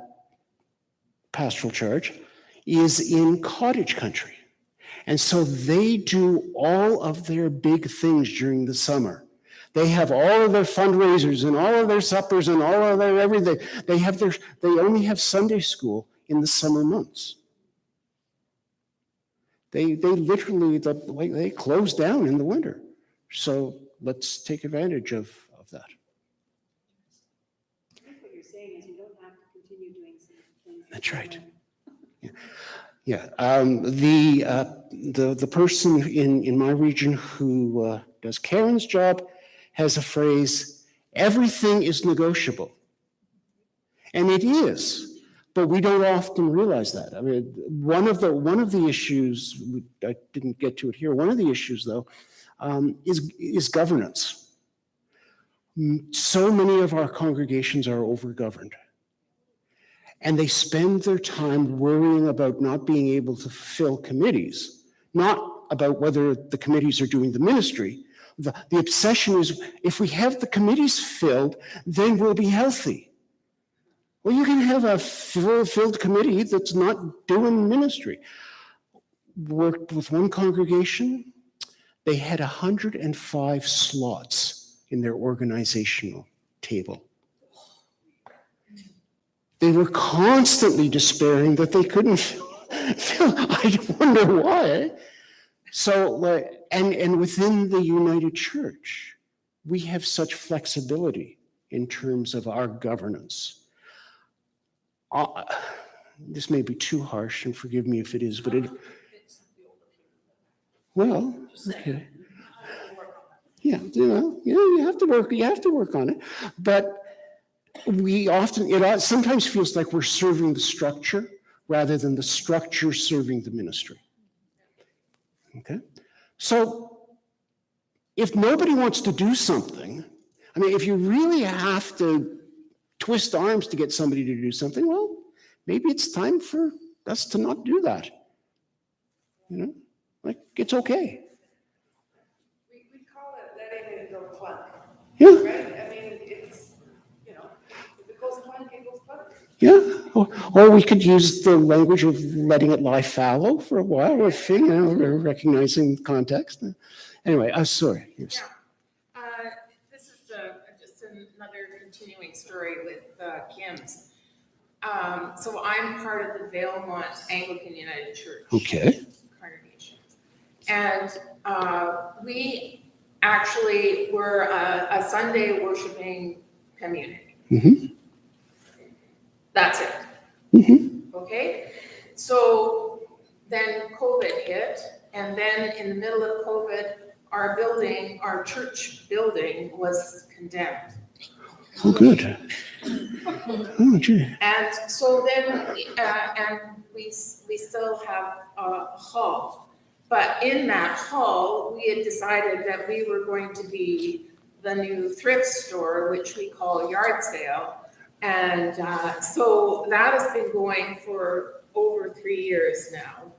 pastoral church is in cottage country. And so they do all of their big things during the summer. They have all of their fundraisers and all of their suppers and all of their everything. They only have Sunday school in the summer months. They literally, they close down in the winter. So let's take advantage of that. I think what you're saying is we don't have to continue doing some things. That's right. Yeah, the person in my region who does Karen's job has a phrase, everything is negotiable. And it is, but we don't often realize that. I mean, one of the issues, I didn't get to it here, one of the issues though, is governance. So many of our congregations are over-governed. And they spend their time worrying about not being able to fill committees, not about whether the committees are doing the ministry. The obsession is, if we have the committees filled, then we'll be healthy. Well, you can have a filled committee that's not doing ministry. Worked with one congregation, they had 105 slots in their organizational table. They were constantly despairing that they couldn't fill. I wonder why. So, and within the United Church, we have such flexibility in terms of our governance. This may be too harsh, and forgive me if it is, but well, okay. Yeah, you have to work on it. But it sometimes feels like we're serving the structure rather than the structure serving the ministry. Okay? So if nobody wants to do something, I mean, if you really have to twist arms to get somebody to do something, well, maybe it's time for us to not do that. Like, it's okay. We call it letting it go clunk, Yeah. right? I mean, it's, if it goes clunk, it goes clunk. Yeah, or we could use the language of letting it lie fallow for a while, or recognizing context. Anyway, I'm sorry. Yes. Yeah. This is just another continuing story with Kim's. So I'm part of the Valemont Anglican United Church. Okay. Congregation. And we actually were a Sunday worshiping community. Mm-hmm. That's it. Mm-hmm. Okay? So then COVID hit, and then in the middle of COVID, our church building was condemned. Oh, good. Oh, gee. And so then, and we still have a hall. But in that hall, we had decided that we were going to be the new thrift store, which we call Yard Sale. And so that has been going for over 3 years now,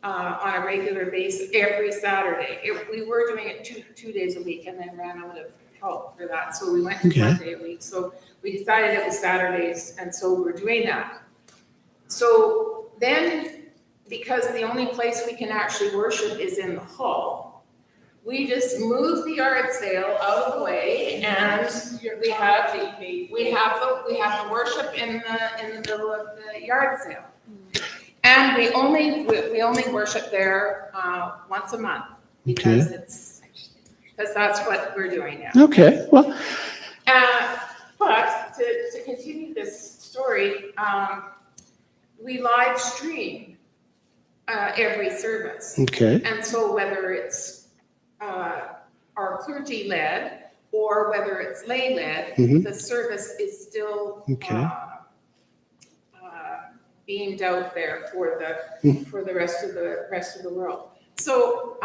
on a regular basis, every Saturday. We were doing it two days a week and then ran out of help for that. So we went to Okay. 1 day a week. So we decided it was Saturdays, and so we're doing that. So then, because the only place we can actually worship is in the hall, we just moved the yard sale out of the way, and we have the worship in the middle of the yard sale. And we only worship there once a month because that's what we're doing now. Okay, well, But to continue this story, we live stream every service. okay, And so whether it's our clergy led or whether it's lay led, Mhm. the service is still Okay. beamed out there for the rest of the world. So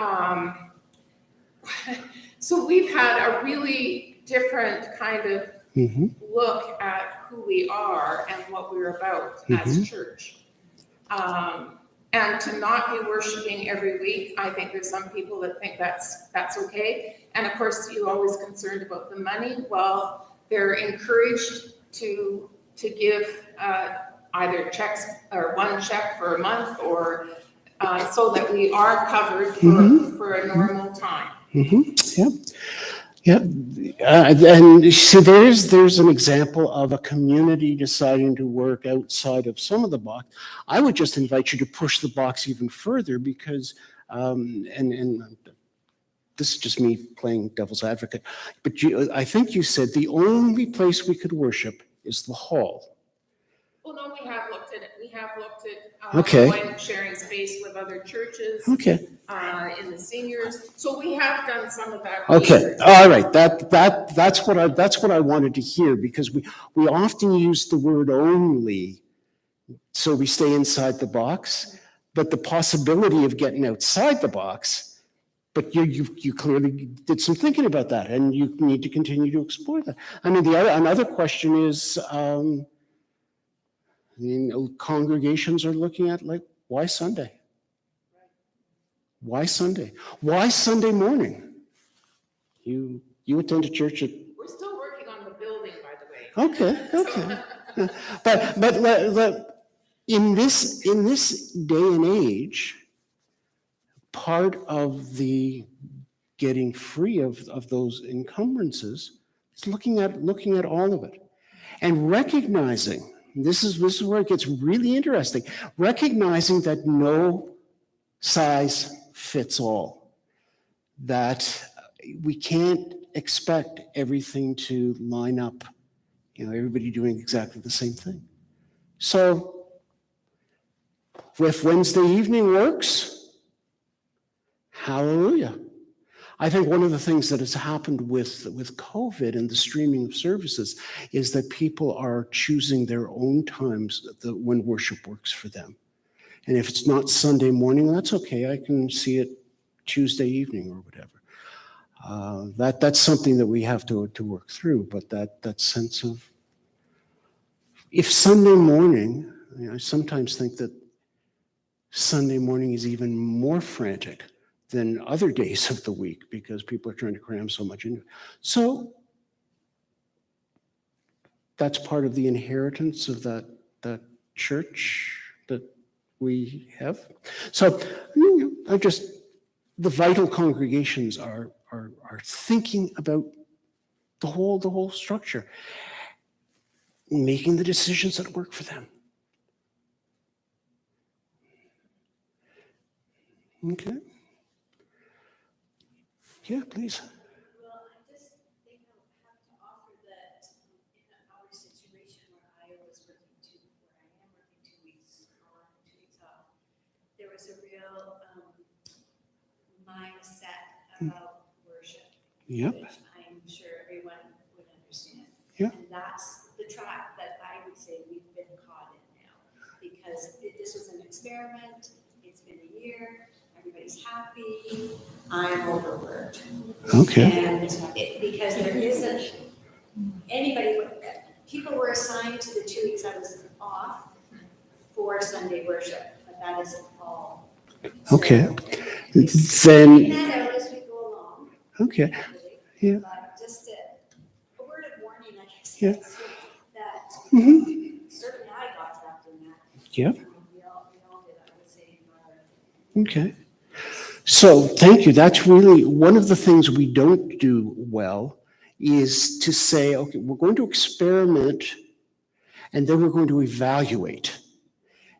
so we've had a really different kind of mhm, look at who we are and what we're about as church. And to not be worshiping every week, I think there's some people that think that's okay. And of course, you're always concerned about the money. Well, they're encouraged to give either checks or one check for a month or so that we are covered for a normal time. yeah. And you see, there's an example of a community deciding to work outside of some of the box. I would just invite you to push the box even further because, and this is just me playing devil's advocate, but I think you said the only place we could worship is the hall. Well, no, we have looked at it. We have looked at Okay. going, sharing space with other churches. Okay. In the seniors. So we have done some of that. Okay, research. all right. That's what I wanted to hear because we often use the word only, so we stay inside the box. But the possibility of getting outside the box, but you clearly did some thinking about that, and you need to continue to explore that. I mean, another question is, congregations are looking at like, why Sunday? Why Sunday? Why Sunday morning? You attend a church at... We're still working on the building, by the way. Okay. But in this day and age, part of the getting free of those encumbrances is looking at all of it and recognizing, this is where it gets really interesting, recognizing that no size fits all, that we can't expect everything to line up, everybody doing exactly the same thing. So if Wednesday evening works, hallelujah. I think one of the things that has happened with COVID and the streaming of services is that people are choosing their own times when worship works for them. And if it's not Sunday morning, that's okay. I can see it Tuesday evening or whatever. That's something that we have to work through. But that sense of, if Sunday morning, I sometimes think that Sunday morning is even more frantic than other days of the week because people are trying to cram so much into it. So that's part of the inheritance of that church that we have. So the vital congregations are thinking about the whole structure, making the decisions that work for them. Okay. Yeah, please. Well, I just think I have to offer that in our situation where I am working 2 weeks on, 2 weeks off, there was a real mindset about worship. Yep. Which I'm sure everyone would understand. Yeah. And that's the trap that I would say we've been caught in now. Because this was an experiment, it's been a year, everybody's happy, I'm overworked. Okay. And because there isn't anybody, people were assigned to the 2 weeks I was off for Sunday worship, but that isn't all. Okay. Figure Then, that out as we go along. okay. Yeah. But just a word of warning, I guess. Yeah. That Mhm. certainly I got trapped in that. Yep. We all did, I would say. in our- Okay. So thank you. That's really one of the things we don't do well is to say, okay, we're going to experiment and then we're going to evaluate.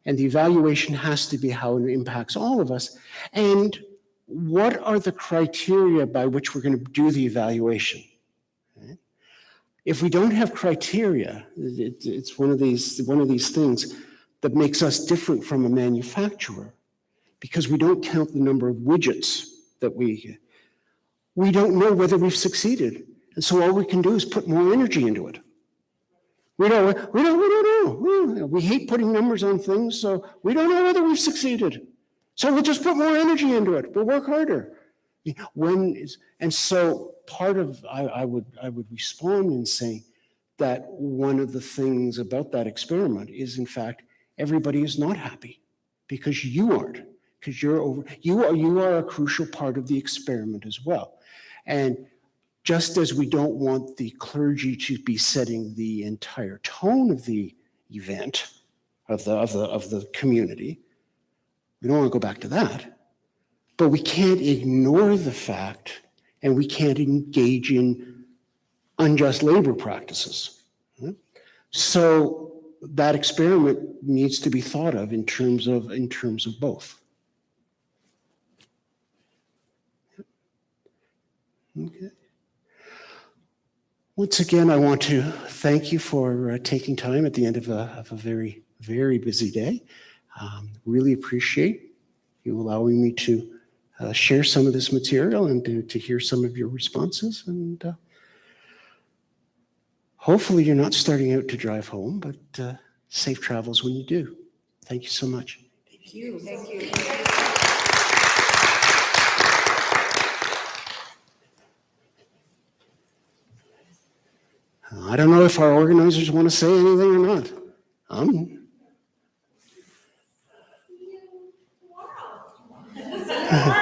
And the evaluation has to be how it impacts all of us. And what are the criteria by which we're going to do the evaluation? Okay. If we don't have criteria, it's one of these things that makes us different from a manufacturer, because we don't count the number of widgets that we don't know whether we've succeeded. And so all we can do is put more energy into it. We don't know. We hate putting numbers on things, so we don't know whether we've succeeded. So we'll just put more energy into it. We'll work harder. And so part of, I would respond in saying that one of the things about that experiment is, in fact, everybody is not happy because you aren't, because you are a crucial part of the experiment as well. And just as we don't want the clergy to be setting the entire tone of the event, of the community, we don't want to go back to that. But we can't ignore the fact, and we can't engage in unjust labor practices. So that experiment needs to be thought of in terms of both. Okay. Once again, I want to thank you for taking time at the end of a very, very busy day. Really appreciate you allowing me to share some of this material and to hear some of your responses. And hopefully you're not starting out to drive home, but safe travels when you do. Thank you so much. Thank you. Thank you. I don't know if our organizers want to say anything or not. Wow.